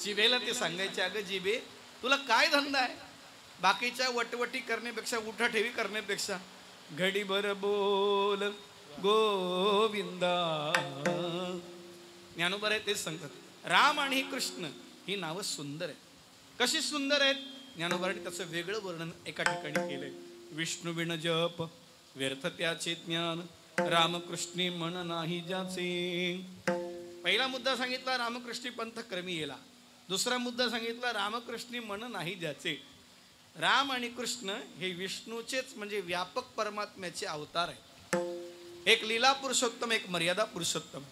जिबेला ते सांगायचे, अगं जिबे तुला काय धंदा आहे, बाकीच्या वटवटी करण्यापेक्षा, उठाठेवी करण्यापेक्षा घडीभर बोल गोविंदा. ज्ञानोबा आहे तेच सांगतात, राम आणि कृष्ण ही नावं सुंदर आहेत. कशी सुंदर आहेत, ज्ञानोबारांनी त्याचं वेगळं वर्णन एका ठिकाणी केलंय. विष्णू बिन जप व्यर्थ त्याचे ज्ञान, रामकृष्णी मन नाही ज्याचे. पहिला मुद्दा सांगितला रामकृष्णी पंथ क्रमी येला. दुसरा मुद्दा सांगितला रामकृष्णी मन नाही ज्याचे. राम आणि कृष्ण हे विष्णूचेच म्हणजे व्यापक परमात्म्याचे अवतार आहे. एक लीला पुरुषोत्तम, एक मर्यादा पुरुषोत्तम.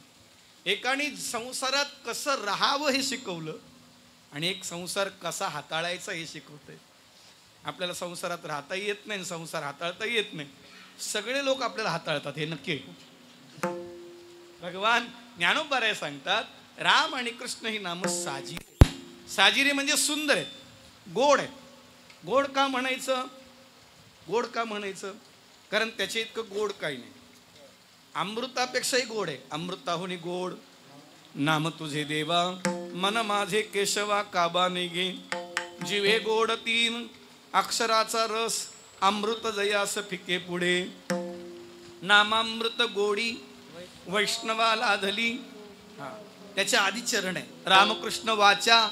एकाने संसारात कसं राहावं हे शिकवलं आणि एक संसार कसा हाताळायचा हे शिकवतंय. आपल्याला संसारात राहताही येत नाही, संसार हाताळताही येत नाही. सगळे लोक आपल्याला हाताळतात हे नक्की. भगवान ज्ञानोबा सांगतात राम आणि कृष्ण ही नामं साजिरी. साजिरी म्हणजे सुंदर आहेत, गोड आहेत. गोड का म्हणायचं? गोड का म्हणायचं? कारण त्याचे इतकं गोड काही नाही. अमृतापेक्षाही गोड आहे. अमृताहुनी गोड नाम तुझे देवा, मन माझे केशवा काबा निघे. जीवे गोड तीन अक्षराचा रस, अमृत जयास फिके पुढे. नामामृत गोडी वैष्णवाला धली. त्याच्या आधी चरण आहे रामकृष्ण वाचा.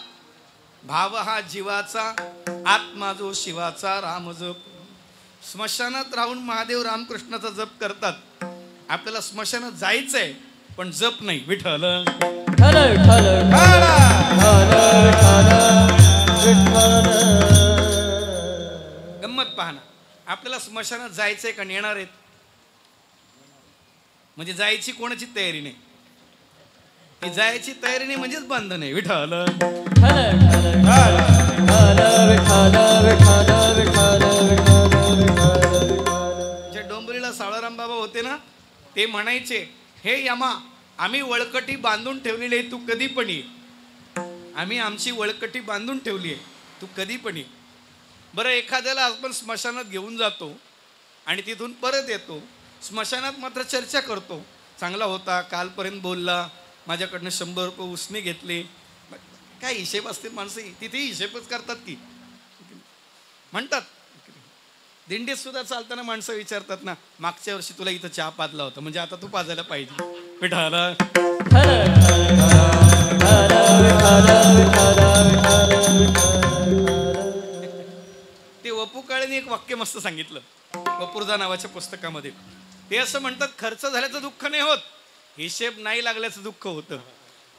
भाव हा जीवाचा, आत्मा जो शिवाचा. राम जप. स्मशानात राहून महादेव रामकृष्णाचा जप करतात. आपल्याला स्मशानात जायचंय पण जप नाही. विठ्ठल गंमत पाहना. आपल्याला स्मशानात जायचंय का येणार आहेत? म्हणजे जायची कोणाची तयारी नाही. ही जायची तयारी नाही म्हणजेच बंधन आहे. विठ्ठल जे डोंबरीला सावळाराम बाबा होते ना, ते म्हणायचे हे यमा, आम्ही वळकटी बांधून ठेवलेली आहे, तू कधी पण ये. आम्ही आमची वळकटी बांधून ठेवली आहे, तू कधी पण ये. बरं, एखाद्याला आपण स्मशानात घेऊन जातो आणि तिथून परत येतो. स्मशानात मात्र चर्चा करतो. चांगला होता, कालपर्यंत बोलला, माझ्याकडनं 100 रुपये उसने घेतले. काय हिशेब असते माणसं, तिथेही हिशेबच करतात की म्हणतात. दिंडीत सुद्धा चालताना माणसं विचारतात ना, मागच्या वर्षी तुला इथं चहा पाजला होता, म्हणजे आता तू पाजायला पाहिजे. पिठाला ते वपू काळेने एक वाक्य मस्त सांगितलं वपुर्झा नावाच्या पुस्तकामध्ये. ते असं म्हणतात, खर्च झाल्याचं दुःख नाही होत, हिशेब नाही लागल्याचं दुःख होतं.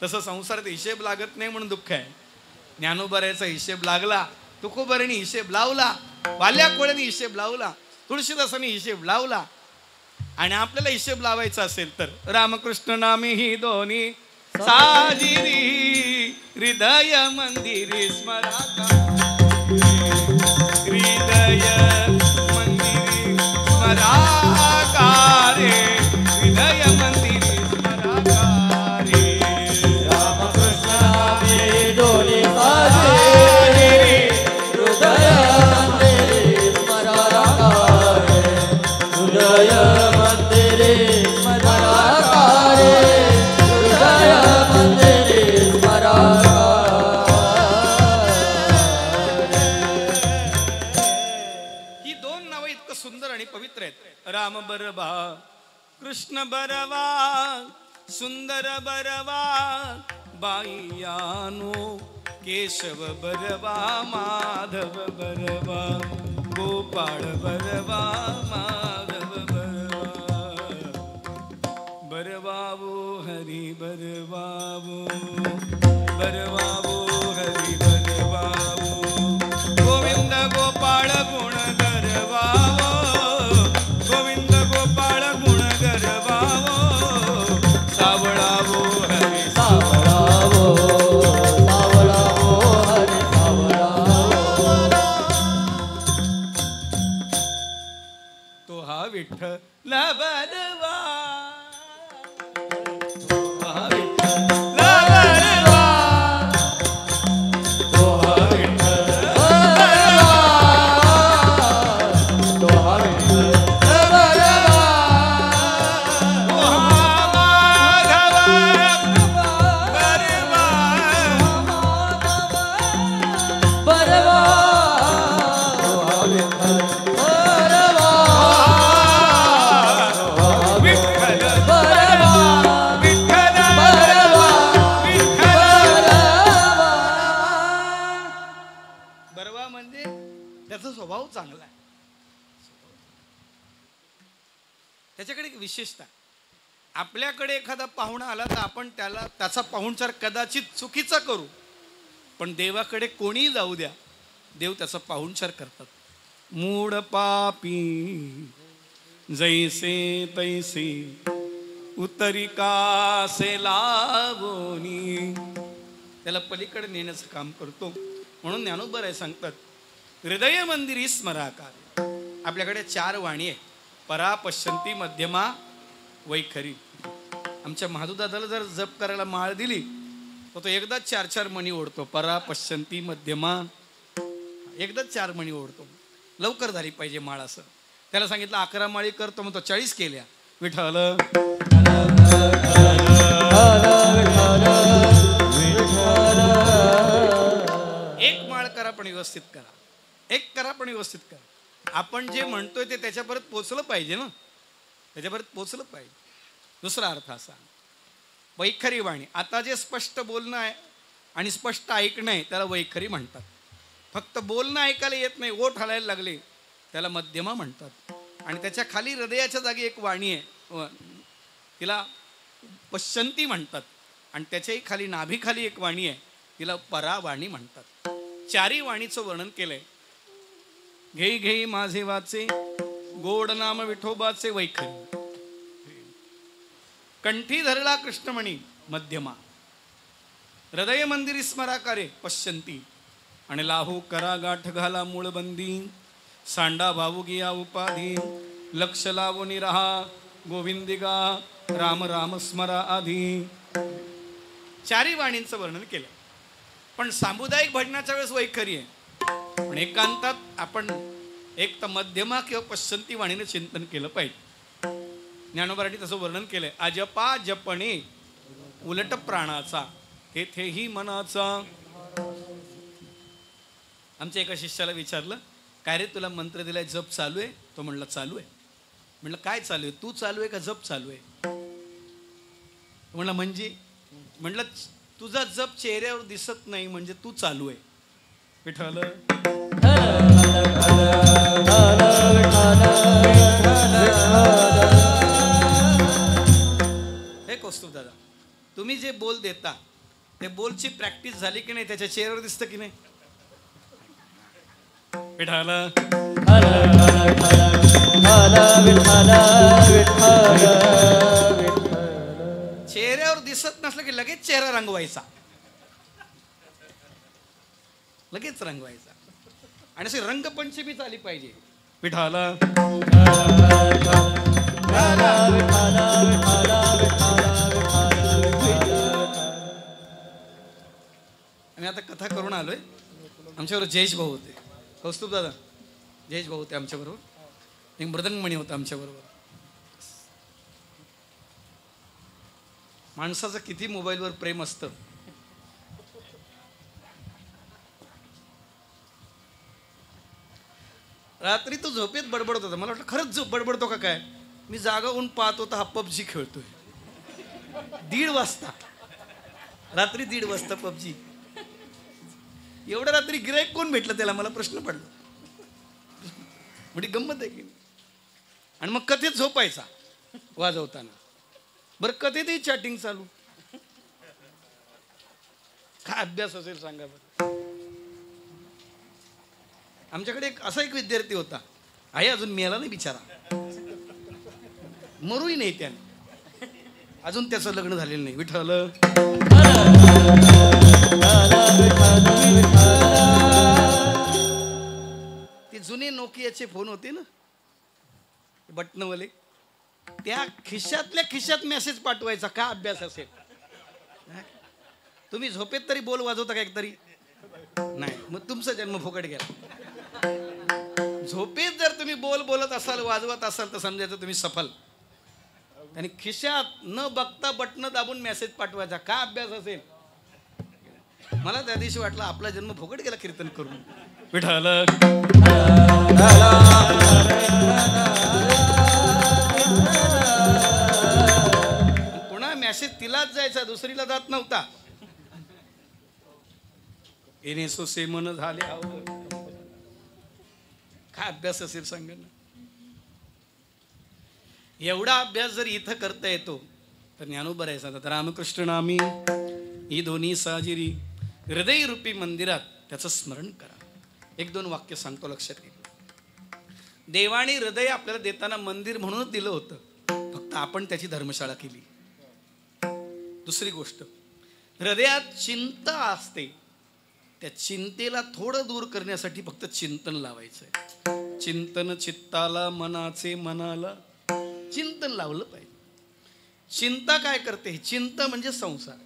तसं संसारात हिशेब लागत नाही म्हणून दुःख आहे. ज्ञानोबाऱ्याचा हिशेब लागला, तुकोबाऱ्याने हिशेब लावला, वाल्या कोळ्याने हिशेब लावला, तुळशीदासाने हिशेब लावला. आणि आपल्याला हिशेब लावायचा असेल तर रामकृष्ण नामी ही दोन्ही साजिरी. हृदय मंदिरी स्मरा, हृदय मंदिरी स्मरा कारे. हृदय मंदिरी स्मरा कारे. रामकृष्ण नामी दोन्ही साजिरी. हृदय मंदिरी स्मरा कारे. हृदय मंदिरी स्मरा कारे. हृदय मंदिरी स्मरा ही दोन नावं इतकं सुंदर आणि पवित्र आहेत. राम बरवा, कृष्ण बरवा, सुंदर बरवा, बाईयानो. केशव बरवा, माधव बरवा, गोपाळ बरवा, माधव बरवा. बरवावो हरी बरवावो, बरवावो हरी बरवावो. गोविंद गोपाळ गुण गरवावो, गोविंद गोपाळ गुण गरवावो. सावळावो हरी सावळावो, सावळावो हरी सावळावो. तो हा विठ्ठल बरवा. त्याच्याकडे एक विशेषता, आपल्याकडे एखादा पाहुणा आला तर आपण त्याचा पाहुणचार कदाचित चुकीचा करू, पण देवाकडे कोणीही जाऊ द्या, देव त्याचा पाहुणचार करतात. मूड पापी जैसे तैसे उतरी कासे लावोनी, त्याला पलीकडे नेण्याचं काम करतो. म्हणून ज्ञानोबराय सांगतात, हृदय मंदिरी स्मराकार. आपल्याकडे 4 वाणी आहे, परा, पश्यंती, मध्यमा, वैखरी. आमच्या महादूदादाला जर जप करायला माळ दिली तर तो एकदाच 4-4 मणी ओढतो. परा, पश्यंती, मध्यमा, एकदाच 4 मणी ओढतो. लवकर झाली पाहिजे माळ असं. त्याला सांगितलं 11 माळी करतो, मग तो 40 केल्या. विठ्ठल एक माळ करा पण व्यवस्थित करा, एक करा पण व्यवस्थित करा. आपण जे म्हणतोय ते त्याच्यापर्यंत पोचलं पाहिजे ना, त्याच्यापर्यंत पोचलं पाहिजे. दुसरा अर्थ असा, वैखरी वाणी. आता जे स्पष्ट बोलणं आहे आणि स्पष्ट ऐकणं आहे त्याला वैखरी म्हणतात. फक्त बोलणं ऐकायला येत नाही, ओठ हलायला लागले, त्याला मध्यमा म्हणतात. आणि त्याच्या खाली हृदयाच्या जागी एक वाणी आहे, तिला पश्यंती म्हणतात. आणि त्याच्याही खाली नाभीखाली एक वाणी आहे, तिला परावाणी म्हणतात. 4 वाणीचं वर्णन केलंय. घेई घेई माझे वाचे, गोड नाम विठोबाचे, वैखरी. कंठी धरला कृष्णमणी, मध्यमा. हृदय मंदिरी स्मराकारे, पश्यंती. आणि लाहू करा गाठ घाला मूळबंदी, सांडा भाऊ गिया उपाधी, लक्ष लावून रहा गोविंदिगा, राम राम स्मरा आधी. 4 वाणींचं वर्णन केलं. पण सामुदायिक भजनाच्या वेळेस वैखरी आहे, पण एकांतात आपण एक तर मध्यमा किंवा पश्यंती वाणीने चिंतन केलं पाहिजे. ज्ञानोबारांनी तसं वर्णन केलंय. अजपा जपणे उलट प्राणाचा, तेथेही मनाचा. आमच्या एका शिष्याला विचारलं, काय रे तुला मंत्र दिलाय, जप चालू आहे? तो म्हणला चालू आहे. म्हणलं काय चालू आहे, तू चालू आहे का जप चालू आहे? म्हणला म्हणजे? म्हणलं तुझा जप चेहऱ्यावर दिसत नाही म्हणजे तू चालू आहे. विठ्ठल हे कौस्तुभ दादा, तुम्ही जे बोल देता ते बोलची प्रॅक्टिस झाली की नाही, त्याच्या चेहऱ्यावर दिसतं की नाही? विठ्ठल चेहऱ्यावर दिसत नसलं की लगेच चेहरा रंगवायचा, लगेच रंगवायचा. आणि अशी रंगपंचमी झाली पाहिजे. विठ्ठल आम्ही आता कथा करून आलोय. आमच्याबरोबर जयेश भाऊ होते, कौस्तुभ दादा जयेश भाऊ होते आमच्याबरोबर. एक मृदंगमणी होता आमच्याबरोबर. माणसाचं किती मोबाईलवर प्रेम असतं. रात्री तो झोपेत बडबडत होता. मला वाटलं खरंच झोप बडबडतो का काय. मी जागा होऊन पाहत होता, हा पबजी खेळतोय. 1:30 वाजता, रात्री 1:30 वाजता पबजी. एवढ्या रात्री गिराईक कोण भेटलं त्याला, मला प्रश्न पडला. म्हणजे गंमत आहे की. आणि मग कथेत झोपायचा वाजवताना. बरं कथेतही चॅटिंग चालू. काय अभ्यास असेल सांगा बरं. आमच्याकडे असा एक विद्यार्थी होता, आहे अजून मेला नाही बिचारा, मरूही नाही त्याने, अजून त्याचं लग्न झालेलं नाही. विठ्ठल ते जुने नोकियाचे फोन होते ना, बटनवाले, त्या खिशातल्या खिशात मेसेज पाठवायचा. का अभ्यास असेल. तुम्ही झोपेत तरी बोल वाजवता का एकतरी? नाही, मग तुमचा जन्म फुकट गेला. झोपेत जर तुम्ही बोल बोलत असाल, वाजवत असाल तर समजायचं तुम्ही सफल. आणि खिशात न बघता बटन दाबून मेसेज पाठवायचा. का अभ्यास असेल. मला त्या दिवशी वाटलं आपला जन्म फुकट गेला कीर्तन करून. विठ्ठल पुन्हा मेसेज तिलाच जायचा, दुसरीला जात नव्हता. येणे सोसे मन झाले हवं. काय अभ्यास असेल सांगा ना. एवढा अभ्यास जर इथं करता येतो तर ज्ञानोबा सांगतात रामकृष्ण नामी ही दोन्ही साजिरी हृदयरूपी मंदिरात त्याचं स्मरण करा. एक दोन वाक्य सांगतो, लक्षात घ्या. देवाने हृदय आपल्याला देताना मंदिर म्हणूनच दिलं होतं, फक्त आपण त्याची धर्मशाळा केली. दुसरी गोष्ट, हृदयात चिंता असते, त्या चिंतेला थोडं दूर करण्यासाठी फक्त चिंतन लावायचंय. चिंतन चित्ताला मनाचे मनाला चिंतन लावलं पाहिजे. चिंता काय करते? चिंता म्हणजे संसार.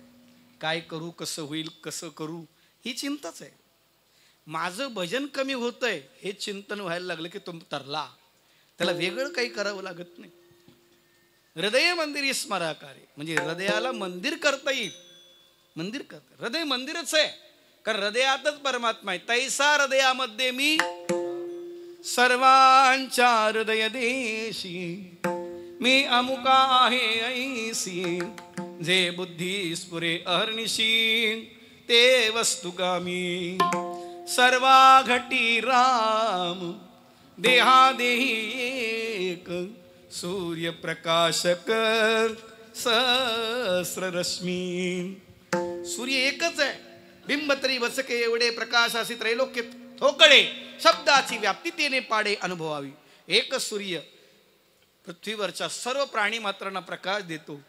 काय करू, कसं होईल, कसं करू, ही चिंताच आहे. माझं भजन कमी होतंय हे चिंतन व्हायला लागलं की तो तरला, त्याला वेगळं काही करावं लागत नाही. हृदय मंदिरी स्मराकारे म्हणजे हृदयाला मंदिर करता येईल. मंदिर करता, हृदय मंदिरच आहे, कारण हृदयातच परमात्मा आहे. तैसा हृदयामध्ये मी सर्वांच्या हृदय देशी, मी अमुका आहे ऐसी, जे बुद्धी स्फुरे अहर्निशी ते वस्तुगामी. सर्वा घटी राम देहादेही एक, सूर्यप्रकाशक सहस्ररश्मी. सूर्य एकच आहे, बिंब तरी वसके एवढे प्रकाशासी त्रैलोक्य ठोकळे, शब्दाची व्याप्ती तेने पाडे अनुभवावी. एकच सूर्य पृथ्वीवरच्या सर्व प्राणी मात्रांना प्रकाश देतो,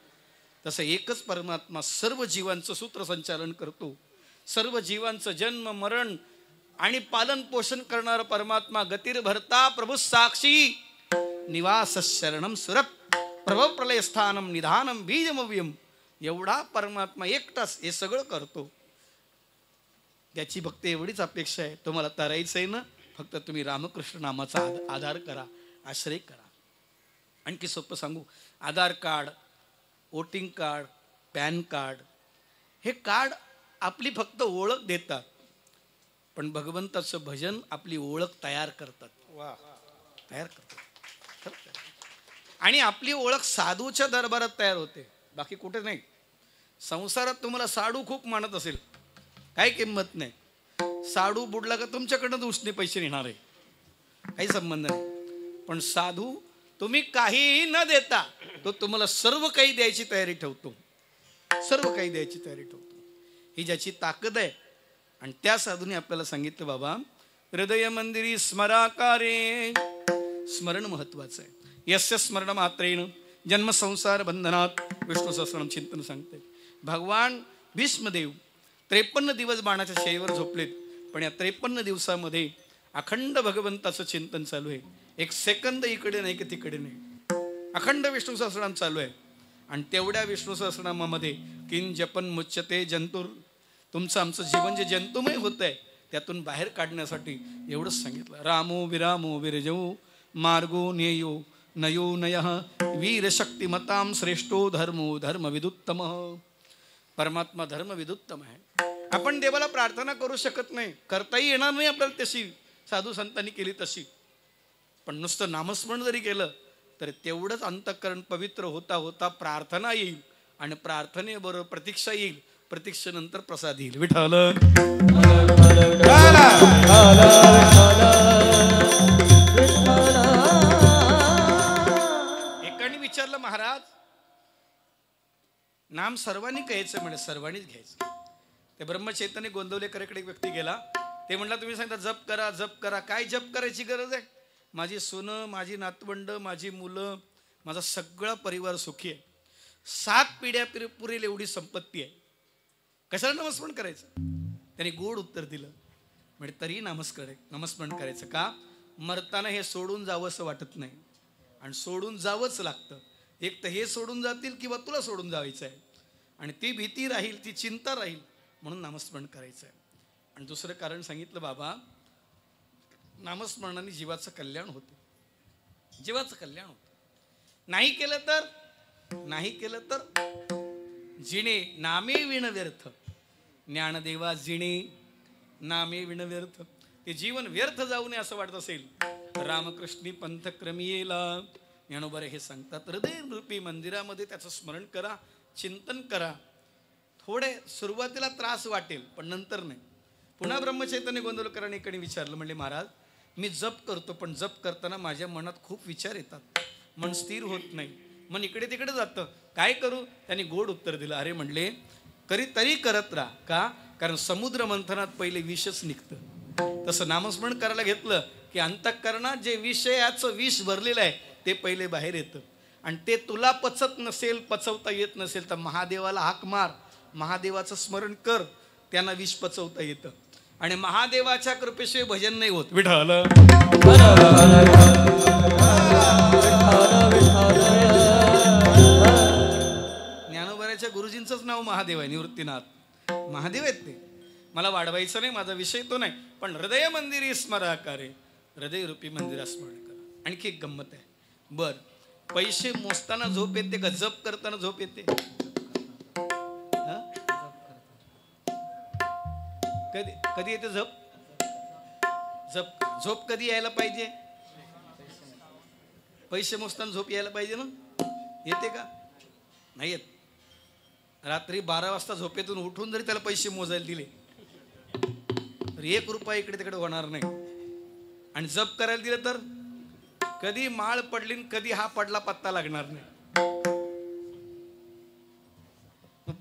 तसं एकच परमात्मा सर्व जीवांचं सूत्रसंचालन करतो. सर्व जीवांचं जन्म मरण आणि पालन पोषण करणारा परमात्मा. गतिर्भरता प्रभू साक्षी निवास शरणम सुरत प्रभव प्रलय स्थानम निधानम बीजमव्यम. एवढा परमात्मा एकटाच हे सगळं करतो. त्याची फक्त एवढीच अपेक्षा आहे, तुम्हाला तरायचं आहे ना, फक्त तुम्ही रामकृष्ण नामाचा आधार करा, आश्रय करा. आणखी सोपं सांगू, Aadhaar card, voting card, PAN card हे कार्ड आपली फक्त ओळख देतात, पण भगवंताचं भजन आपली ओळख तयार करतात. तयार करतात. आणि आपली ओळख साधूच्या दरबारात तयार होते, बाकी कुठे नाही. संसारात तुम्हाला साधू खूप मानत असेल, काही किंमत नाही. साधू बुडला का तुमच्याकडनं उसने पैसे नेणार आहे, काही संबंध नाही. पण साधू तुम्ही काहीही न देता तो तुम्हाला सर्व काही द्यायची तयारी ठेवतो. सर्व काही द्यायची तयारी ठेवतो. ही ज्याची ताकद आहे. आणि त्या साधूने आपल्याला सांगितलं, बाबा हृदय मंदिरी स्मराकारे, स्मरण महत्वाचं आहे. यस्य स्मरण मात्रेण जन्म संसार बंधनात. विष्णू सहस्रनाम चिंतन सांगते. भगवान भीष्मदेव 53 दिवस बाणाच्या शैलीवर झोपलेत, पण या 53 दिवसामध्ये अखंड भगवंताचं चिंतन चालू आहे. एक सेकंद इकडे नाही की तिकडे नाही, अखंड विष्णू सहस्रनाम चालू आहे. आणि तेवढ्या विष्णू सहस्रनामामध्ये किं जपन मुच्यते जंतुर, तुमचं आमचं जीवन जे जंतुमय होत आहे त्यातून बाहेर काढण्यासाठी एवढंच सांगितलं. रामो विरामो विरजो मार्गो नेयो नयो नयः वीर शक्तिमताम श्रेष्ठो धर्मो धर्म विदुत्तम. परमात्मा धर्म विदुत्तम आहे. आपण देवाला प्रार्थना करू शकत नाही, करताही येणार नाही आपल्याला तशी, साधू संतांनी केली तशी. पण नुसतं नामस्मरण जरी केलं तर तेवढंच अंतःकरण पवित्र होता होता प्रार्थना येईल, आणि प्रार्थनेबरोबर प्रतीक्षा येईल, प्रतीक्षेनंतर प्रसाद येईल. विठ्ठल एकाने विचारलं, महाराज नाम सर्वांनी घ्यायचं म्हणे, सर्वांनीच घ्यायचं. ते ब्रह्मचैतन्य गोंदवलेकरकडे एक व्यक्ती गेला. ते म्हणला, तुम्ही सांगता जप करा जप करा. काय जप करायची गरज आहे? माझी सोनं, माझी नातवंड, माझी मुलं, माझा सगळा परिवार सुखी आहे, 7 पिढ्या पुरेल एवढी संपत्ती आहे, कशाला नामस्मरण करायचं? त्याने गोड उत्तर दिलं. म्हणजे तरी नामस्मरण करायचं का? मरताना हे सोडून जावं असं वाटत नाही, आणि सोडून जावंच लागतं. एक तर हे सोडून जातील किंवा तुला सोडून जायचं आहे, आणि ती भीती राहील, ती चिंता राहील, म्हणून नामस्मरण करायचं आहे. आणि दुसरं कारण सांगितलं, बाबा नामस्मरणाने जीवाचं कल्याण होतं, जीवाचं कल्याण होतं. नाही केलं तर जिणे नामे विण व्यर्थ. ज्ञानदेवा जिणे नामे विण व्यर्थ. ते जीवन व्यर्थ जाऊ नये असं वाटत असेल, रामकृष्णी पंथक्रमी येला. ज्ञानोबा हे सांगतात, हृदय रूपी मंदिरामध्ये त्याचं स्मरण करा, चिंतन करा. थोडे सुरुवातीला त्रास वाटेल, पण नंतर नाही. पुन्हा ब्रह्मचैतन्य गोंदवलेकरांनी विचारलं, म्हणले महाराज मी जप करतो, पण जप करताना माझ्या मनात खूप विचार येतात, मन स्थिर होत नाही, मन इकडे तिकडे जातं. काय करू? त्यांनी गोड उत्तर दिलं. अरे म्हणले तरी करत राहा. का? कारण समुद्र मंथनात पहिले विषच निघतं. तसं नामस्मरण करायला घेतलं की अंतःकरणात जे विषयाचं विष भरलेलं आहे ते पहिले बाहेर येतं. आणि ते तुला पचत नसेल, पचवता येत नसेल तर महादेवाला हाक मार, महादेवाचं स्मरण कर, त्यांना विष पचवता येतं. आणि महादेवाच्या कृपेशिवाय भजन नाही होत. विठ्ठल ज्ञानोबाच्या गुरुजींचंच नाव महादेव आहे, निवृत्तीनाथ महादेव आहेत ते. मला वाढवायचं नाही, माझा विषय तो नाही. पण हृदय मंदिरी स्मराकारे, हृदय रूपी मंदिरा स्मरण करा. आणखी एक गंमत आहे. बर, पैसे मोजताना झोप येते का? जप करताना झोप येते? कधी कधी येते झोप? झोप कधी यायला पाहिजे? पैसे मोजताना झोप यायला पाहिजे ना. येते का? नाही येत. रात्री 12 वाजता झोपेतून उठून जरी त्याला पैसे मोजायला दिले तर 1 रुपया इकडे तिकडे होणार नाही. आणि जप करायला दिलं तर कधी माळ पडली कधी हा पडला पत्ता लागणार नाही.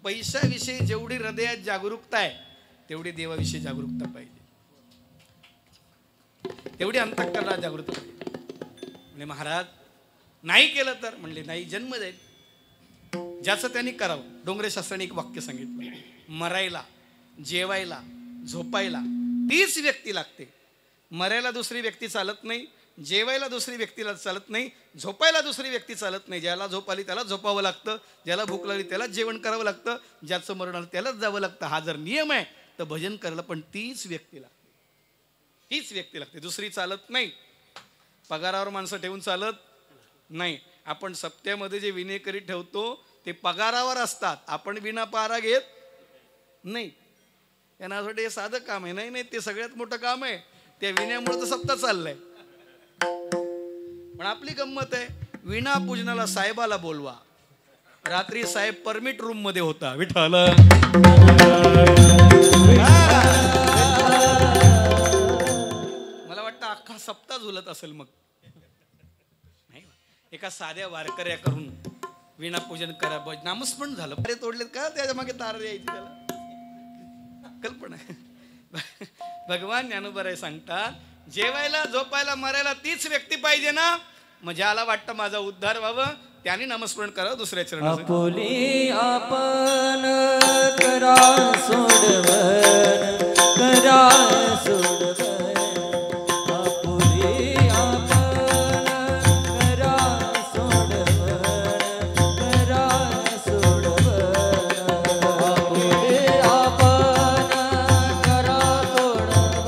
पैशाविषयी जेवढी हृदयात जागरूकता आहे तेवढी देवाविषयी जागरूकता पाहिजे, तेवढी अंतःकरणात जागृत पाहिजे. म्हणजे महाराज नाही केलं तर म्हणले नाही, जन्म जाईल. ज्याचं त्यांनी करावं. डोंगरे शास्त्राने एक वाक्य सांगितलं, मरायला, जेवायला, झोपायला तीच व्यक्ती लागते. मरायला दुसरी व्यक्ती चालत नाही, जेवायला दुसरी व्यक्तीला चालत नाही, झोपायला दुसरी व्यक्ती चालत नाही. ज्याला झोप आली त्याला झोपावं लागतं, ज्याला भूक लागली त्यालाच जेवण करावं लागतं, ज्याचं मरण आलं त्यालाच जावं लागतं. हा जर नियम आहे तर भजन करायला पण तीच व्यक्ती लागते, तीच व्यक्ती लागते, दुसरी चालत नाही. पगारावर माणसं ठेवून चालत नाही. आपण सप्त्यामध्ये जे विनेकरी ठेवतो ते पगारावर असतात, आपण विना पारा घेत नाही. त्यांना असं वाटतं हे साधं काम आहे. नाही, ते सगळ्यात मोठं काम आहे. त्या विण्यामुळे तर सप्ताह चाललाय. पण आपली गंमत आहे, विना पूजनाला साहेबाला बोलवा. रात्री साहेब परमिट रूम मध्ये होता. विठ्ठल मला वाटतं अख्खा सप्ताह झुलत असेल. मग नाही, एका साध्या वारकऱ्या करून विना पूजन करा, नामस्मरण झालं. अरे तोडलेत का? त्याच्या मागे तार द्यायची त्याला कल्पना आहे. भगवान ज्ञानोबा सांगतात, जेवायला, झोपायला, मरायला तीच व्यक्ती पाहिजे ना. मग ज्याला वाटतं माझा उद्धार व्हावं त्याने नामस्मरण करावं दुसऱ्या चरणात. आपुली आपण करा सोडवन, करा सोडवन. आपुली आपण करा सोडवन, करा सोडवन. आपुली आपण करा सोडवन,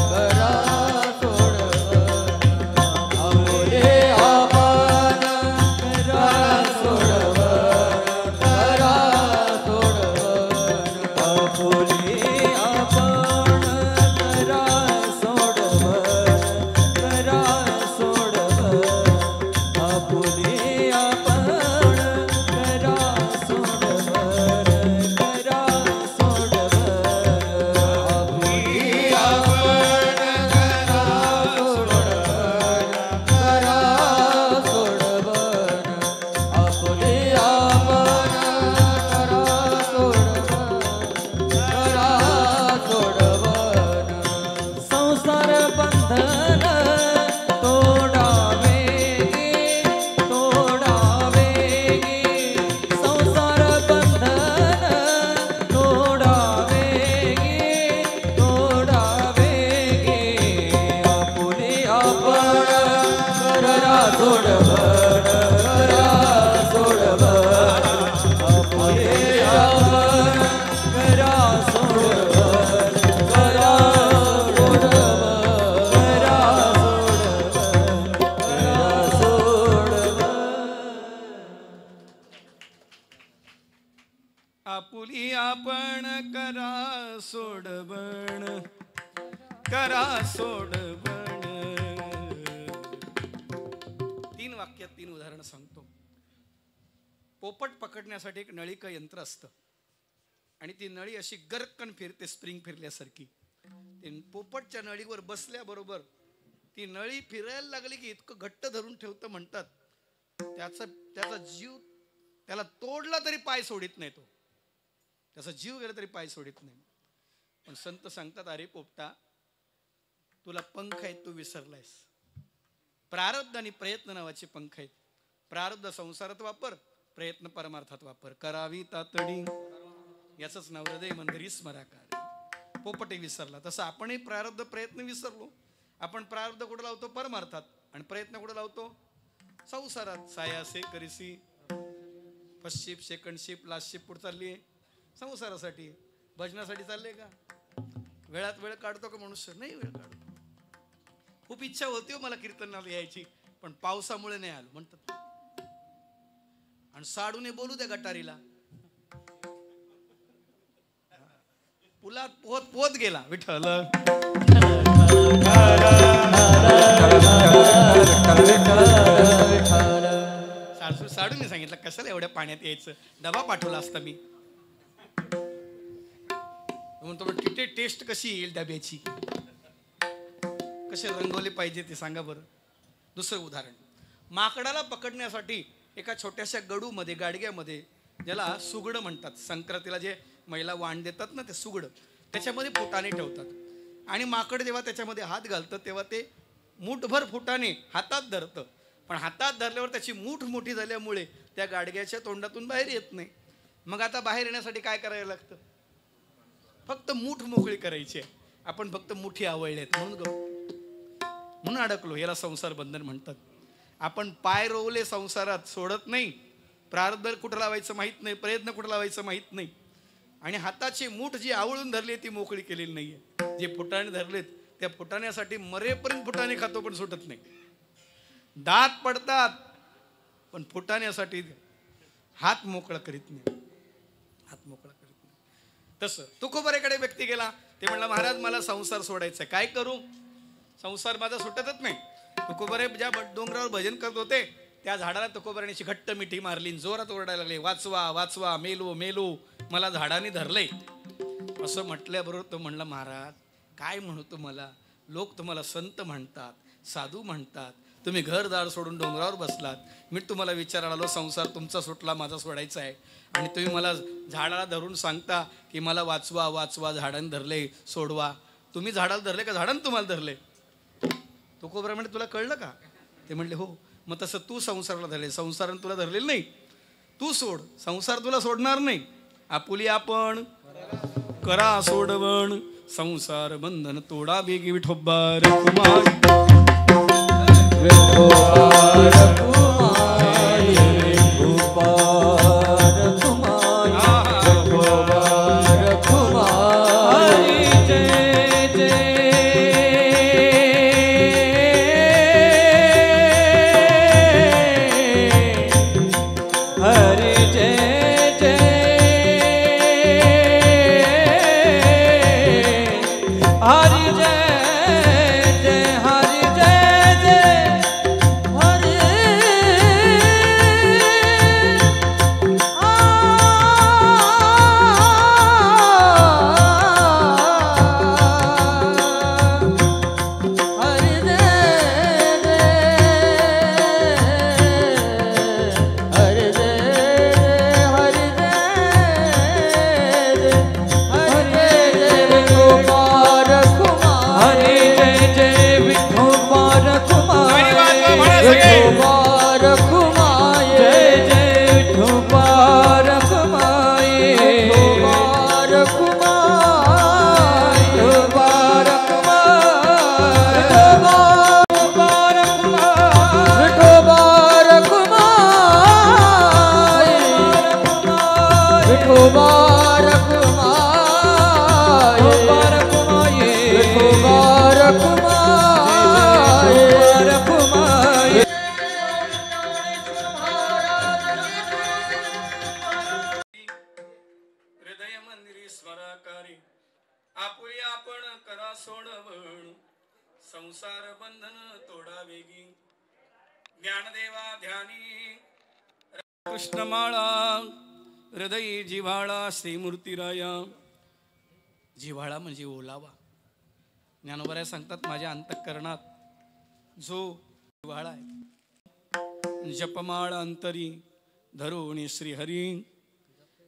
करा सोडवन. आपुली आपण करा सोडवन, करा सोडवन. आपुली आपण करा सोडवन, करा सोडवन. आपुली आपण करा सोडवन, करा सोडवन. आपुली आपण करा सोडवन, करा सोडवन. आपुली आपण करा सोडवन, करा सोडवन. संसार बंधन तोडावे गे, तोडावे गे. संसार बंधन तोडावे गे, तोडावे गे. आपुली आपण करा सोडवन, करा सोडवन. आपुली आपण करा सोडवन, करा सोडवन, करा सोडवन, करा सोडवन. आपुली आपण करा सोडवण, करा सोडवण. 3 वाक्यात 3 उदाहरणं सांगतो. पोपट पकडण्यासाठी एक नळिका यंत्र असतं आणि ती नळी अशी गरकन फिरते, स्प्रिंग फिरल्यासारखी. पोपटच्या नळीवर बसल्याबरोबर ती नळी फिरायला लागली की इतकं घट्ट धरून ठेवतं म्हणतात, त्याचा जीव, त्याला तोडला तरी पाय सोडित नाही तो, त्याचा जीव गेला तरी पाय सोडित नाही. पण संत सांगतात, अरे पोपटा, तुला पंख आहेत, तू विसरलायस. प्रारब्ध आणि प्रयत्न नावाचे पंख आहेत. प्रारब्ध संसारात वापर, प्रयत्न परमार्थात वापर. करावी तातडी याचंच नाव हृदय मंदिरी स्मराकार. पोपटे विसरला. तसं आपणही प्रारब्ध प्रयत्न विसरलो. आपण प्रारब्ध कुठं लावतो? परमार्थात. आणि प्रयत्न कुठं लावतो? संसारात. सायासे करिसी, first ship, second ship, last ship पुढे चालली आहे संसारासाठी. भजनासाठी चालले का? वेळात वेळ काढतो का मनुष्य? नाही वेळ काढतो. खूप इच्छा होती हो मला कीर्तनाला यायची, पण पावसामुळे नाही आलो म्हणतात. आणि साडूने बोलू द्या गटारीला, पुलात पोहत पोहत गेला विठ्ठल. साडूने सांगितलं, कशाला एवढ्या पाण्यात यायचं, डबा पाठवला असता मी. म्हणतो तिथे टेस्ट कशी येईल डब्याची, कसे रंगवले पाहिजे ते सांगा बरं. दुसरं उदाहरण, माकडाला पकडण्यासाठी एका छोट्याशा गडूमध्ये, गाडग्यामध्ये, ज्याला सुगडं म्हणतात, संक्रांतीला जे महिला वाण देतात ना, ते सुगडं, त्याच्यामध्ये फुटाणे ठेवतात. आणि माकड जेव्हा त्याच्यामध्ये हात घालतं तेव्हा ते मूठभर फुटाणे हातात धरतं. पण हातात धरल्यावर त्याची मूठ मोठी झाल्यामुळे त्या गाडग्याच्या तोंडातून बाहेर येत नाही. मग आता बाहेर येण्यासाठी काय करायला लागतं? फक्त मूठ मोकळी करायची आहे. आपण फक्त मुठी आवळलेत म्हणून अडकलो. याला संसार बंधन म्हणतात. आपण पाय रोवले संसारात, सोडत नाही. प्रारब्ध कुठं लावायचं माहीत नाही, प्रयत्न कुठं लावायचं माहीत नाही. आणि हाताची मूठ जी आवळून धरली ती मोकळी केलेली नाहीये. जे फुटाणे धरलेत त्या फुटाण्यासाठी मरेपर्यंत फुटाणे खातो पण सुटत नाही. दात पडतात पण फुटाण्यासाठी हात मोकळा करीत नाही, हात मोकळा करीत नाही. तसं तुकोबारेकडे व्यक्ती गेला. ते म्हणला, महाराज मला संसार सोडायचा, काय करू? संसार माझा सुटतच नाही. तुकोबारे ज्या डोंगरावर भजन करत होते त्या झाडाला तुकोबाराने घट्ट मिठी मारली, जोरात ओरडायला लागले, वाचवा वाचवा, मेलो मेलो, मला झाडाने धरलंय. असं म्हटल्याबरोबर तो म्हणला, महाराज काय म्हणू तुम्हाला, लोक तुम्हाला संत म्हणतात, साधू म्हणतात, तुम्ही घरदार सोडून डोंगरावर बसलात. मी तुम्हाला विचारायला आलो, संसार तुमचा सुटला, माझा सोडायचा आहे, आणि तुम्ही मला झाडाला धरून सांगता की मला वाचवा वाचवा, झाडाने धरले, सोडवा. तुम्ही झाडाला धरले का झाडाने तुम्हाला धरले? तुकोबरा म्हणजे तुला कळलं का? ते म्हणले हो. मग तसं तू संसाराला धरले, संसाराने तुला धरलेलं नाही. तू सोड, संसार तुला सोडणार नाही. आपुली आपण करा सोडवण, संसार बंधन तोडा बेगी विठोबार कुमार. संसार बंधन तोडा वेगी. ज्ञानदेवा ध्यानी कृष्णमाळा, हृदयी जिव्हाळा श्रीमूर्तीराया. जिव्हाळा म्हणजे ओलावा. ज्ञानोबराय सांगतात, माझ्या अंतःकरणात जो वाळा आहे जपमाळ अंतरी धरुणी श्रीहरी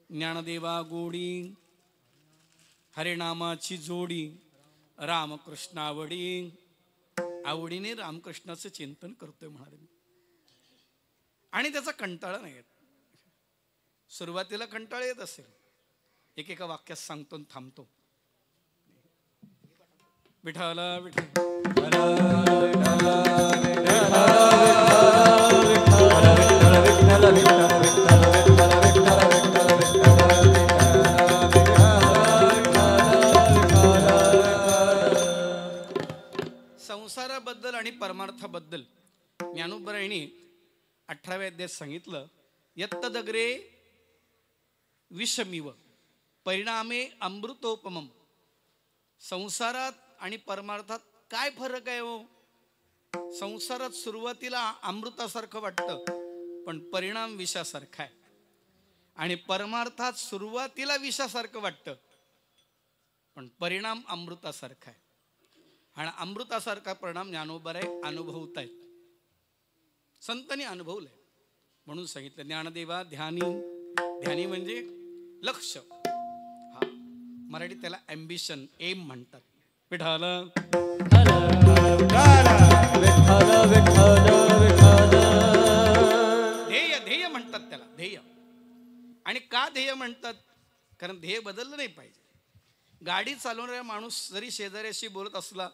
ज्ञानदेवा गोडी हरिनामाची जोडी रामकृष्णावडी आवडीने रामकृष्णाचं चिंतन करतोय म्हणाले मी. आणि त्याचा कंटाळा नाही येत. सुरुवातीला कंटाळा येत असेल, एकेका वाक्यात सांगतो आणि थांबतो. विठाला संसाराबद्दल आणि परमार्थाबद्दल ज्ञानोबरायांनी 18व्या अध्यायात सांगितलं, यत्तदग्रे विषमिव परिणामे अमृतोपमम. संसारात आणि परमार्थात काय फरक आहे हो? संसारात सुरुवातीला अमृतासारखं वाटतं पण परिणाम विषासारखा आहे, आणि परमार्थात सुरुवातीला विषासारखं वाटतं पण परिणाम अमृतासारखा आहे. आणि अमृतासारखा परिणाम ज्ञानोबराय अनुभवतायत, संतांनी अनुभवलंय. म्हणून सांगितलं ज्ञानदेवा ध्यानी. ध्यानी म्हणजे लक्ष. हा मराठीत त्याला ॲम्बिशन, एम म्हणतात. विठाला ध्येय, ध्येय म्हणतात त्याला, ध्येय. आणि का ध्येय म्हणतात? कारण ध्येय बदललं नाही पाहिजे. गाडी चालवणारा माणूस जरी शेजाऱ्याशी बोलत असला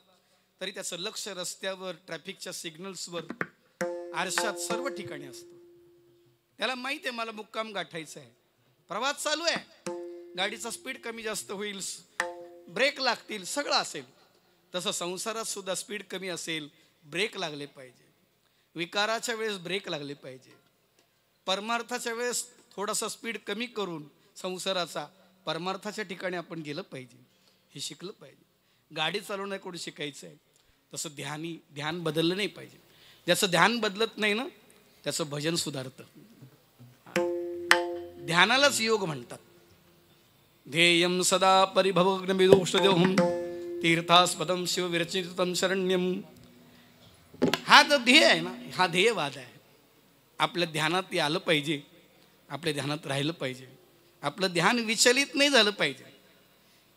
तरी त्याचं लक्ष रस्त्यावर, ट्रॅफिकच्या सिग्नल्सवर, आरशात, सर्व ठिकाणी असतं. त्याला माहिती आहे मला मुक्काम गाठायचा आहे, प्रवास चालू आहे, गाडीचा स्पीड कमी जास्त होईल, ब्रेक लागतील, सगळं असेल. तसं संसारात सुद्धा स्पीड कमी असेल, ब्रेक लागले पाहिजे. विकाराच्या वेळेस ब्रेक लागले पाहिजे. परमार्थाच्या वेळेस थोडासा स्पीड कमी करून संसाराचा परमार्थाच्या ठिकाणी आपण गेलं पाहिजे, हे शिकलं पाहिजे. गाडी चालवणं कोणी शिकायचं आहे. तसं ध्यान बदललं नाही पाहिजे. ज्याचं ध्यान बदलत नाही ना त्याचं भजन सुधारतं. ध्यानालाच योग म्हणतात. ध्येयं सदा परिभवग्नविदोषदेवं तीर्थास्पदं शिवविरचितं शरण्यं. हा जो ध्येय आहे ना, हा ध्येयवाद आहे. आपल्या ध्यानात ते आलं पाहिजे, आपल्या ध्यानात राहिलं पाहिजे. आपलं ध्यान विचलित नाही झालं पाहिजे,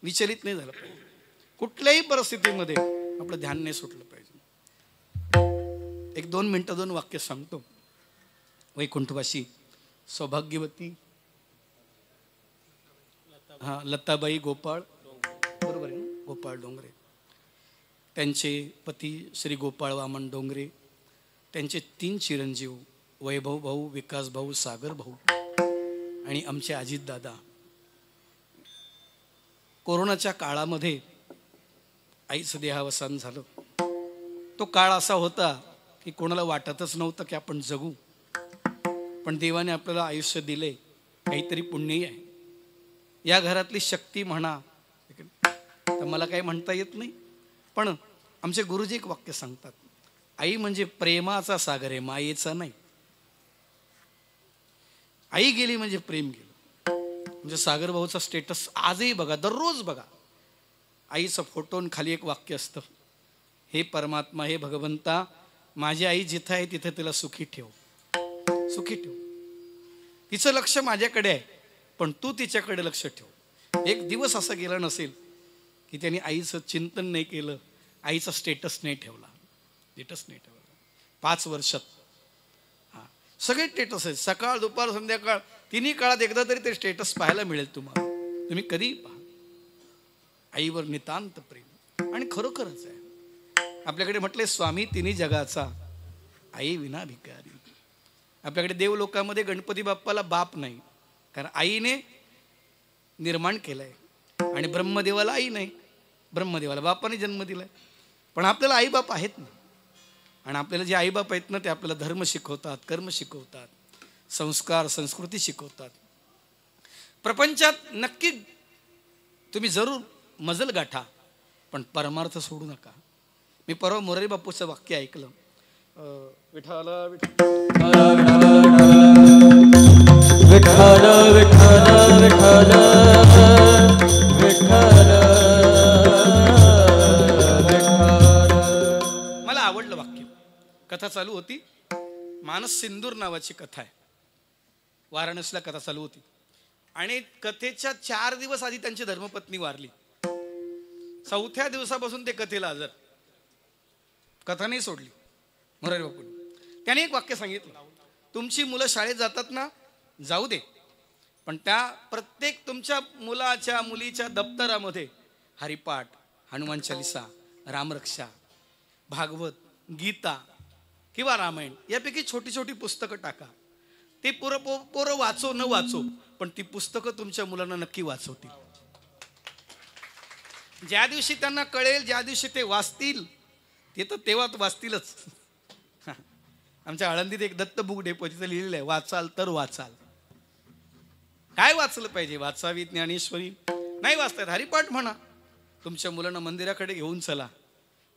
विचलित नाही झालं पाहिजे. कुठल्याही परिस्थितीमध्ये आपलं ध्यान नाही सुटलं पाहिजे. 1-2 मिनिटं 2 वाक्य सांगतो. वैकुंठवासी सौभाग्यवती लताबाई गोपाळ, बरोबर आहे ना, गोपाळ डोंगरे, त्यांचे पती श्री गोपाळ वामन डोंगरे, त्यांचे 3 चिरंजीव वैभव भाऊ, विकास भाऊ, सागर भाऊ आणि आमचे अजित दादा. कोरोनाच्या काळामध्ये आईचं देहावसान झालं. तो काळ असा होता की कोणाला वाटतच नव्हतं की आपण जगू, पण देवाने आपल्याला आयुष्य दिले, काहीतरी पुण्यही आहे. या घरातली शक्ती म्हणा, तर मला काही म्हणता येत नाही, पण आमचे गुरुजी एक वाक्य सांगतात, आई म्हणजे प्रेमाचा सागर आहे, मायेचा नाही. आई गेली म्हणजे प्रेम गेलं. म्हणजे सागर भाऊचा स्टेटस आजही बघा, दररोज बघा, आईचा फोटो खाली एक वाक्य असतं, हे परमात्मा, हे भगवंता, माझी आई जिथं आहे तिथं तिला सुखी ठेव, सुखी ठेव. तिचं लक्ष माझ्याकडे आहे, पण तू तिच्याकडे लक्ष ठेव. एक दिवस असा गेला नसेल की त्यांनी आईचं चिंतन नाही केलं, आईचा स्टेटस नाही ठेवला, स्टेटस नाही ठेवला. 5 वर्षात सगळे स्टेटस आहेत, सकाळ दुपार संध्याकाळ, तिन्ही काळात एकदा तरी ते स्टेटस पाहायला मिळेल तुम्हाला. तुम्ही कधी पहा, आईवर नितांत प्रेम. आणि खरोखरच आहे, आपल्याकडे म्हटले स्वामी तिन्ही जगाचा, आई विना भिकारी. आपल्याकडे देवलोकामध्ये गणपती बाप्पाला बाप नाही, कारण आईने निर्माण केलंय. आणि ब्रह्मदेवाला आई नाही, ब्रह्मदेवाला बापाने जन्म दिलाय. पण आपल्याला आई बाप आहेत ना, आणि आपल्याला जे आई बाप आहेत ना ते आपल्याला धर्म शिकवतात, कर्म शिकवतात, संस्कार संस्कृती शिकवतात. प्रपंचात नक्की तुम्ही जरूर मजल गाठा, पण परमार्थ सोडू नका. मी परवा मोरारी बापूचं वाक्य ऐकलं, विठाला मला आवडलं वाक्य. चालू होती. मानस सिंदूर नावाची कथा आहे. वाराणसीला कथा चालू होती आणि कथेच्या 4 दिवस आधी त्यांची धर्मपत्नी वारली. 4थ्या दिवसापासून ते कथेला हजर. कथा नाही सोडली मोरारी बापूंनी. त्याने एक वाक्य सांगितलं, तुमची मुलं शाळेत जातात ना, जाऊ दे, पण त्या प्रत्येक तुमच्या मुलाच्या मुलीच्या दप्तरामध्ये हरिपाठ, हनुमान चालिसा, रामरक्षा, भागवत, गीता किंवा रामायण यापैकी छोटी छोटी पुस्तकं टाका. ते पोरं वाचो न वाचो, पण ती पुस्तकं तुमच्या मुलांना नक्की वाचवतील. ज्या दिवशी त्यांना कळेल, ज्या दिवशी ते वाचतील, ते तर तेव्हा वाचतीलच. आमच्या आळंदीत एक दत्त बुक डेपो तिथं लिहिलेलं आहे, वाचाल तर वाचाल. काय वाचलं पाहिजे? वाचावी ज्ञानेश्वरी. नाही वाचतायत, हरिपाठ म्हणा. तुमच्या मुलांना मंदिराकडे घेऊन चला,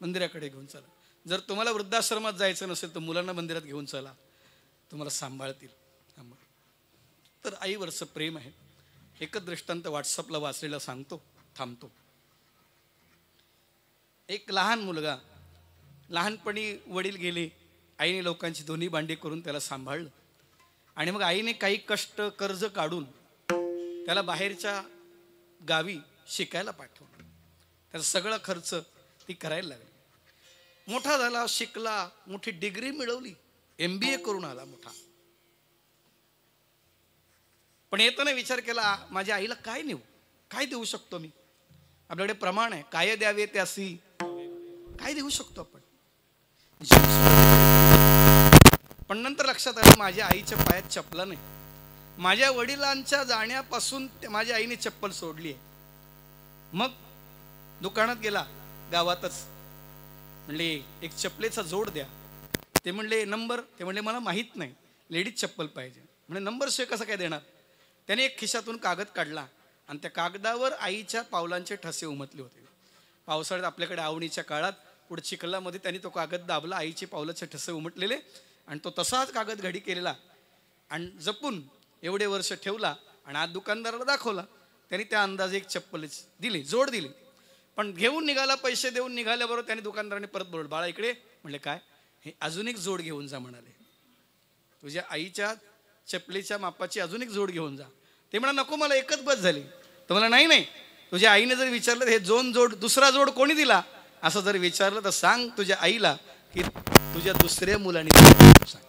मंदिराकडे घेऊन चला. जर तुम्हाला वृद्धाश्रमात जायचं नसेल तर मुलांना मंदिरात घेऊन चला, तुम्हाला सांभाळतील. तर आईवरचं प्रेम आहे. एकच दृष्टांत व्हॉट्सअपला वाचलेला सांगतो, थांबतो. एक लहान मुलगा, लहानपणी वडील गेले, आईने लोकांची दोन्ही भांडी करून त्याला सांभाळलं आणि मग आईने काही कष्ट कर्ज काढून त्याला बाहेरच्या गावी शिकायला पाठवलं. त्याचा सगळा खर्च ती करायला लागली. मोठा झाला, शिकला, मोठी डिग्री मिळवली, MBA करून आला मोठा. पण येताना विचार केला, माझ्या आईला काय नेऊ, काय देऊ शकतो मी? आपल्याकडे प्रमाण आहे, काय द्यावे त्यासी, काय देऊ शकतो आपण? पण नंतर लक्षात आलं, माझ्या आईच्या पायात चपला नाही. माझ्या वडिलांच्या जाण्यापासून माझ्या आईने चप्पल सोडली आहे. मग दुकानात गेला गावातच, म्हणले एक चपलेचा जोड द्या. ते म्हणले नंबर, ते म्हणले मला माहीत नाही, लेडीज चप्पल पाहिजे. म्हणजे नंबर शिवाय कसं काय देणार? त्याने एक खिशातून कागद काढला आणि त्या कागदावर आईच्या पावलांचे ठसे उमटले होते. पावसाळ्यात आपल्याकडे आवणीच्या काळात पुढे चिखलामध्ये त्यांनी तो कागद दाबला, आईचे पावलाचे ठसे उमटलेले, आणि तो तसाच कागद घडी केलेला आणि जपून एवढे वर्ष ठेवला आणि आज दुकानदाराला दाखवला. त्यांनी त्या अंदाजे एक चप्पल दिली, जोड दिली. पण घेऊन निघाला, पैसे देऊन निघाल्याबरोबर त्याने दुकानदाराने परत बोलवलं, बाळा इकडे. म्हणले काय? हे अजून एक जोड घेऊन जा म्हणाले. तुझ्या आईच्या चपलीच्या मापाची अजून एक जोड घेऊन जा. ते म्हणा नको, मला एकच बस झाली. तर मला नाही नाही, तुझ्या आईने जर विचारलं हे जोड दुसरा जोड कोणी दिला असं जर विचारलं तर सांग तुझ्या आईला की तुझ्या दुसऱ्या मुलाने सांग.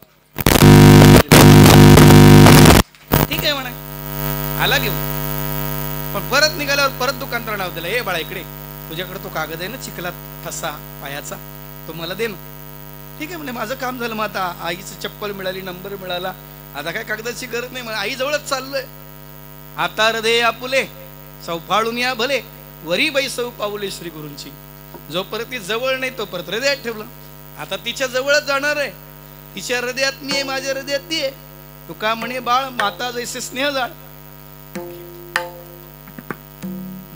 ठीक आहे म्हणा, आला घेऊन. पण परत निघाल्यावर परत दुकानदार नाव दिलं, हे बाळा इकडे, तुझ्याकडे तो कागद आहे ना चिखलात ठसा पायाचा, तो मला दे ना. ठीक आहे म्हणजे माझं काम झालं. मग आता आईचं चप्पल मिळाली, नंबर मिळाला, आता काय कागदाची गरज नाही. मला आई जवळच चाललोय. आता हृदय आपुले सौफाळून या भले, वरी बैसव पाऊले श्री गुरूंची. जोपर्यंत ती जवळ नाही तोपर्यंत हृदयात ठेवलं. आता तिच्या जवळच जाणार आहे. तिच्या हृदयात मी आहे, माझ्या हृदयात ती आहे. तुका म्हणे बाळ माता जैसे स्नेह जाळ.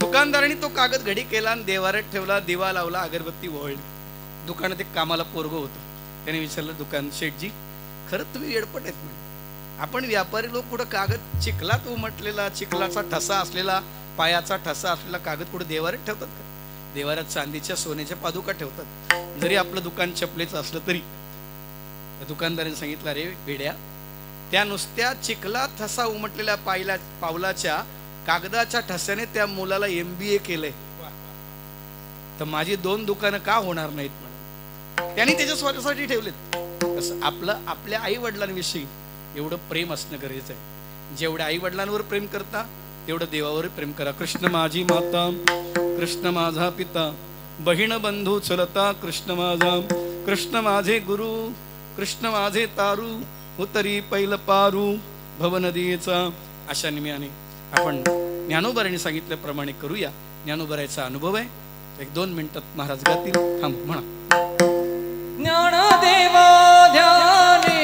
दुकानदाराने तो कागद घडी केला आणि देवाऱ्यात ठेवला, दिवा लावला, अगरबत्ती ओळली. दुकानात एक कामाला पोरगं होतं. त्याने विचारलं, दुकान शेठजी खरंच तुम्ही येडपट आहेत म्हणे, आपण व्यापारी लोक कुठं कागद चिखलात उमटलेला, चिखलाचा ठसा असलेला, पायाचा ठसा असलेला कागद कुठं देवाऱ्यात ठेवतात का? देवाऱ्यात चांदीच्या सोन्याच्या पादुका ठेवतात. जरी आपलं दुकान चपलेचं असलं तरी. त्या दुकानदाराने सांगितलं, अरे वेड्या, त्या नुसत्या चिखलात ठसा उमटलेल्या पावलाच्या कागदाच्या ठस्याने त्या मुलाला MBA केलंय, तर माझी 2 दुकानं का होणार नाहीत म्हणून त्यांनी त्याच्या स्वतःसाठी ठेवलेत. तसं आपल्या आई वडिलांविषयी एवढं प्रेम असणं गरजेचं आहे. जेवढ्या आई वडिलांवर प्रेम करता तेवढं देवावर प्रेम करा. कृष्ण माझी माता, कृष्ण माझा पिता, बहीण बंधू चलता, कृष्ण माझा, कृष्ण माझे गुरु, कृष्ण माझे तारू, उतरी पैल पारू भवनदीचा. अशा निमित्ताने आपण ज्ञानोबारांनी सांगितल्याप्रमाणे करूया. ज्ञानोबारांचा अनुभव आहे, 1-2 मिनिटात महाराज गातील. थांब म्हणा. ज्ञानदेवा ध्याने,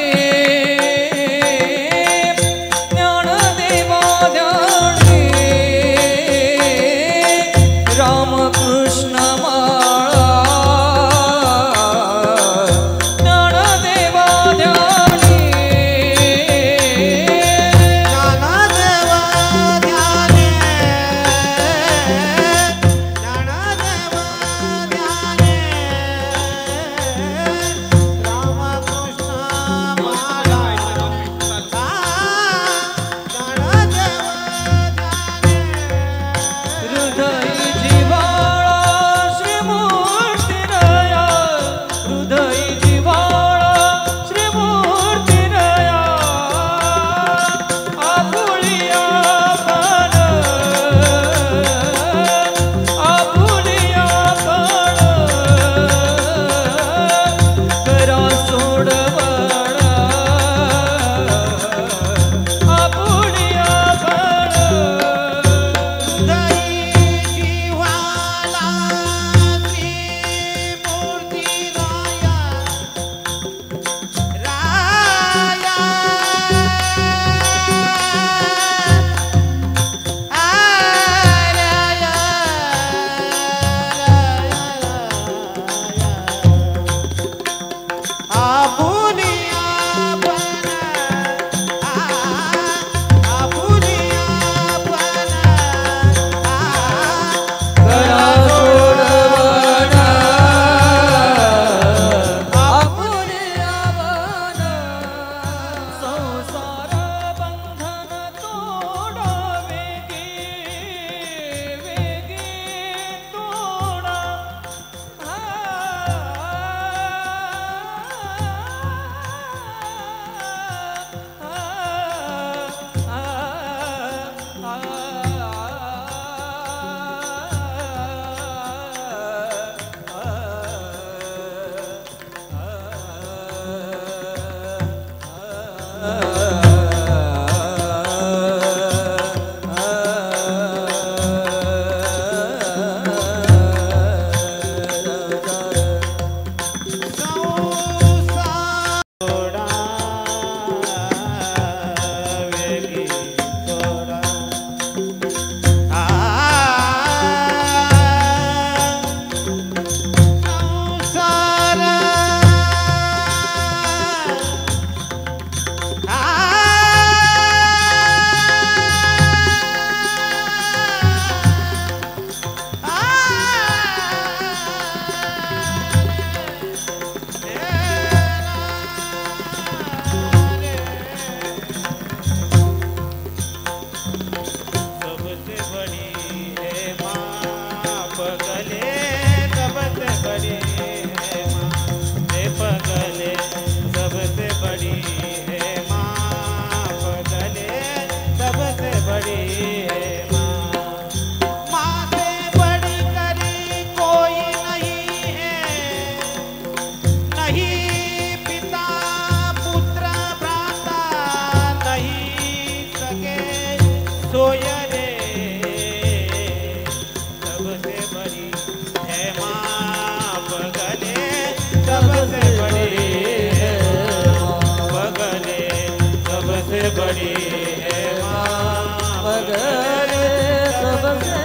ज्ञानदेवा ध्याने, रामकृष्ण माळा. ज्ञानदेवा ध्याने, ज्ञानदेवा ध्याने, ज्ञानदेवा ध्याने, रामकृष्ण सोय रे सबसे बड़ी है माँ बगले सबसे बड़ी है माँ बगले सबसे बड़ी है माँ बगले सबसे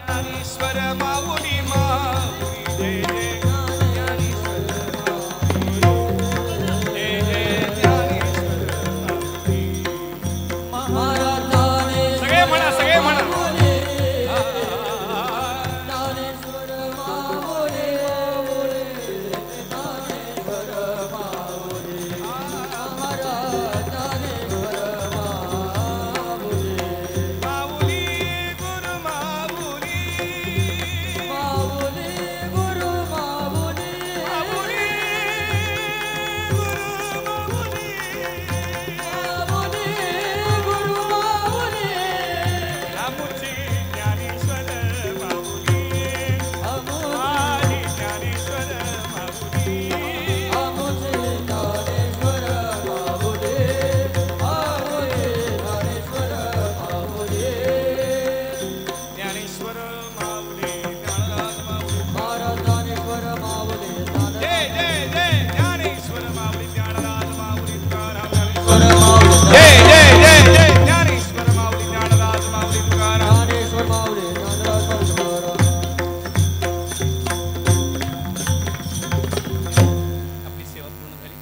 ज्ञानेश्वर माऊली माऊली जय जय ज्ञानेश्वर महाराजाने सगळे म्हणा ज्ञानेश्वर माऊली ज्ञानेश्वर माऊली महाराज ज्ञानेश्वर माऊली माऊली गुरु माऊली माऊली गुरु माऊली माऊली गुरु माऊली माऊली गुरु माऊली आमुची ज्ञानेश्वर माऊली माही ज्ञानेश्वर माऊली आमुचे ज्ञानेश्वर माऊली आमुचे ज्ञानेश्वर माऊली ज्ञानेश्वर माऊली ज्ञानराज माऊली महाराज ज्ञानेश्वर माऊली जय जय जय ज्ञानेश्वर माऊली ज्ञानराज माऊली तुकाराम ज्ञानेश्वर जय जय जय जय ज्ञानेश्वर माऊली ज्ञानराज माऊली तुकाराम ज्ञानेश्वर माऊली ज्ञानराज माऊली आपली सेवा पूर्ण झाली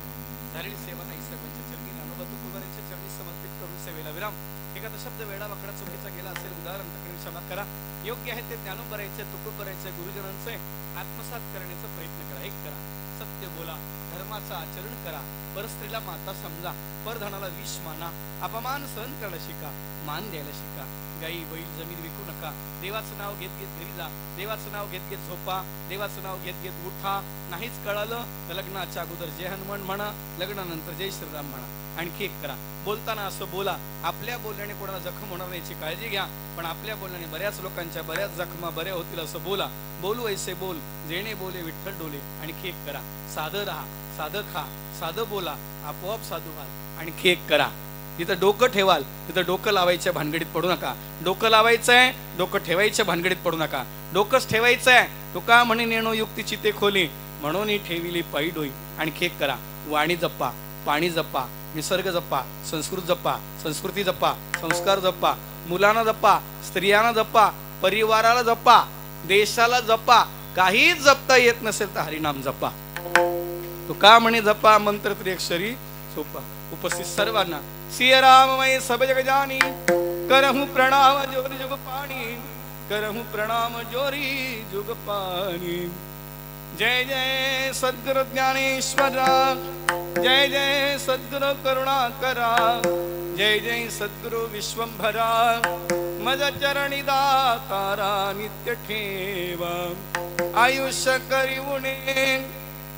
झालेली सेवा नाही सर्वांच्या चरणी नानोबा तुकोबारांच्या चरणी समर्पित करून सेवेला विराम एखादा शब्द वेडा वाकडा चुकीचा गेला असेल उदाहरण तक्रार क्षमा करा योग्य आहे ते ज्ञानोबरायचे तुकोबरायचे गुरुजनांचे आत्मसात करण्याचा प्रयत्न करा एक करा सत्य बोला धर्माचं आचरण करा परस्त्रीला माता समजा परधनाला विष माना अपमान सहन करायला शिका मान द्यायला शिका गाई बैल जमीन विकू नका देवाचं नाव घेत घेत घरी जा देवाचं नाव घेत घेत झोपा देवाचं नाव घेत घेत उठा नाहीच कळालं तर लग्नाच्या अगोदर जय हनुमान म्हणा लग्नानंतर जय श्रीराम म्हणा आणखी एक करा बोलताना असं बोला आपल्या बोलण्याने कोणाला जखम होणार नाही याची काळजी घ्या पण आपल्या बोलण्याने बऱ्याच लोकांच्या बऱ्याच जखमा बऱ्या होतील असं बोला बोलू ऐसे बोल जेणे बोले विठ्ठल डोले आणखी एक करा साधं राहा साधं खा साधं बोला आपोआप साधू व्हाल आणखी एक करा जिथं डोकं ठेवाल तिथं डोकं लावायच्या भानगडीत पडू नका. डोकं लावायचंय, डोकं ठेवायच्या भानगडीत पडू नका. डोकंच ठेवायचंय. तुका म्हणे नेणो युक्तीची ते खोली, म्हणून ही ठेविली पायी डोई. आणि खेक करा. वाणी जप्पा, पाणी जप्पा, निसर्ग जप्पा, संस्कृत जप्पा, संस्कृती जप्पा, संस्कार जप्पा, मुलांना जप्पा, स्त्रियांना जप्पा, परिवाराला जप्पा, देशाला जप्पा. काहीच जपता येत नसेल तर हरिनाम जप्पा. तुका म्हणे जप्पा मंत्र त्रिअक्षरी सोपा. उपस्थित सर्वांना सिय राममय सब जग जानी, करहु प्रणाम जोरी जुग पाणी, करहु प्रणाम जोरी जुग पाणी. जय जय सद्गुरु ज्ञानेश्वरा, जय जय सद्गुरु करुणाकरा, जय जय सद्गुरु विश्वंभरा, मज चरणी दातारा नित्य ठेवा. आयुष्य करिवुने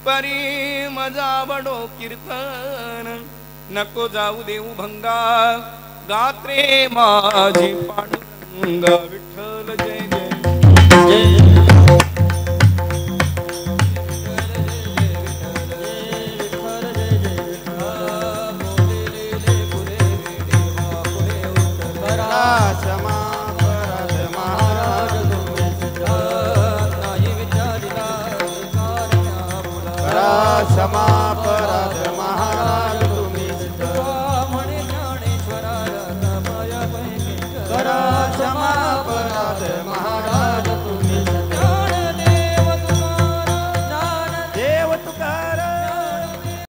परी मजा बडो कीर्तन, नको जाऊ देऊ भंगा, गात्रे माझी पांडुरंगा. विठ्ठल जय जय जय. क्षमा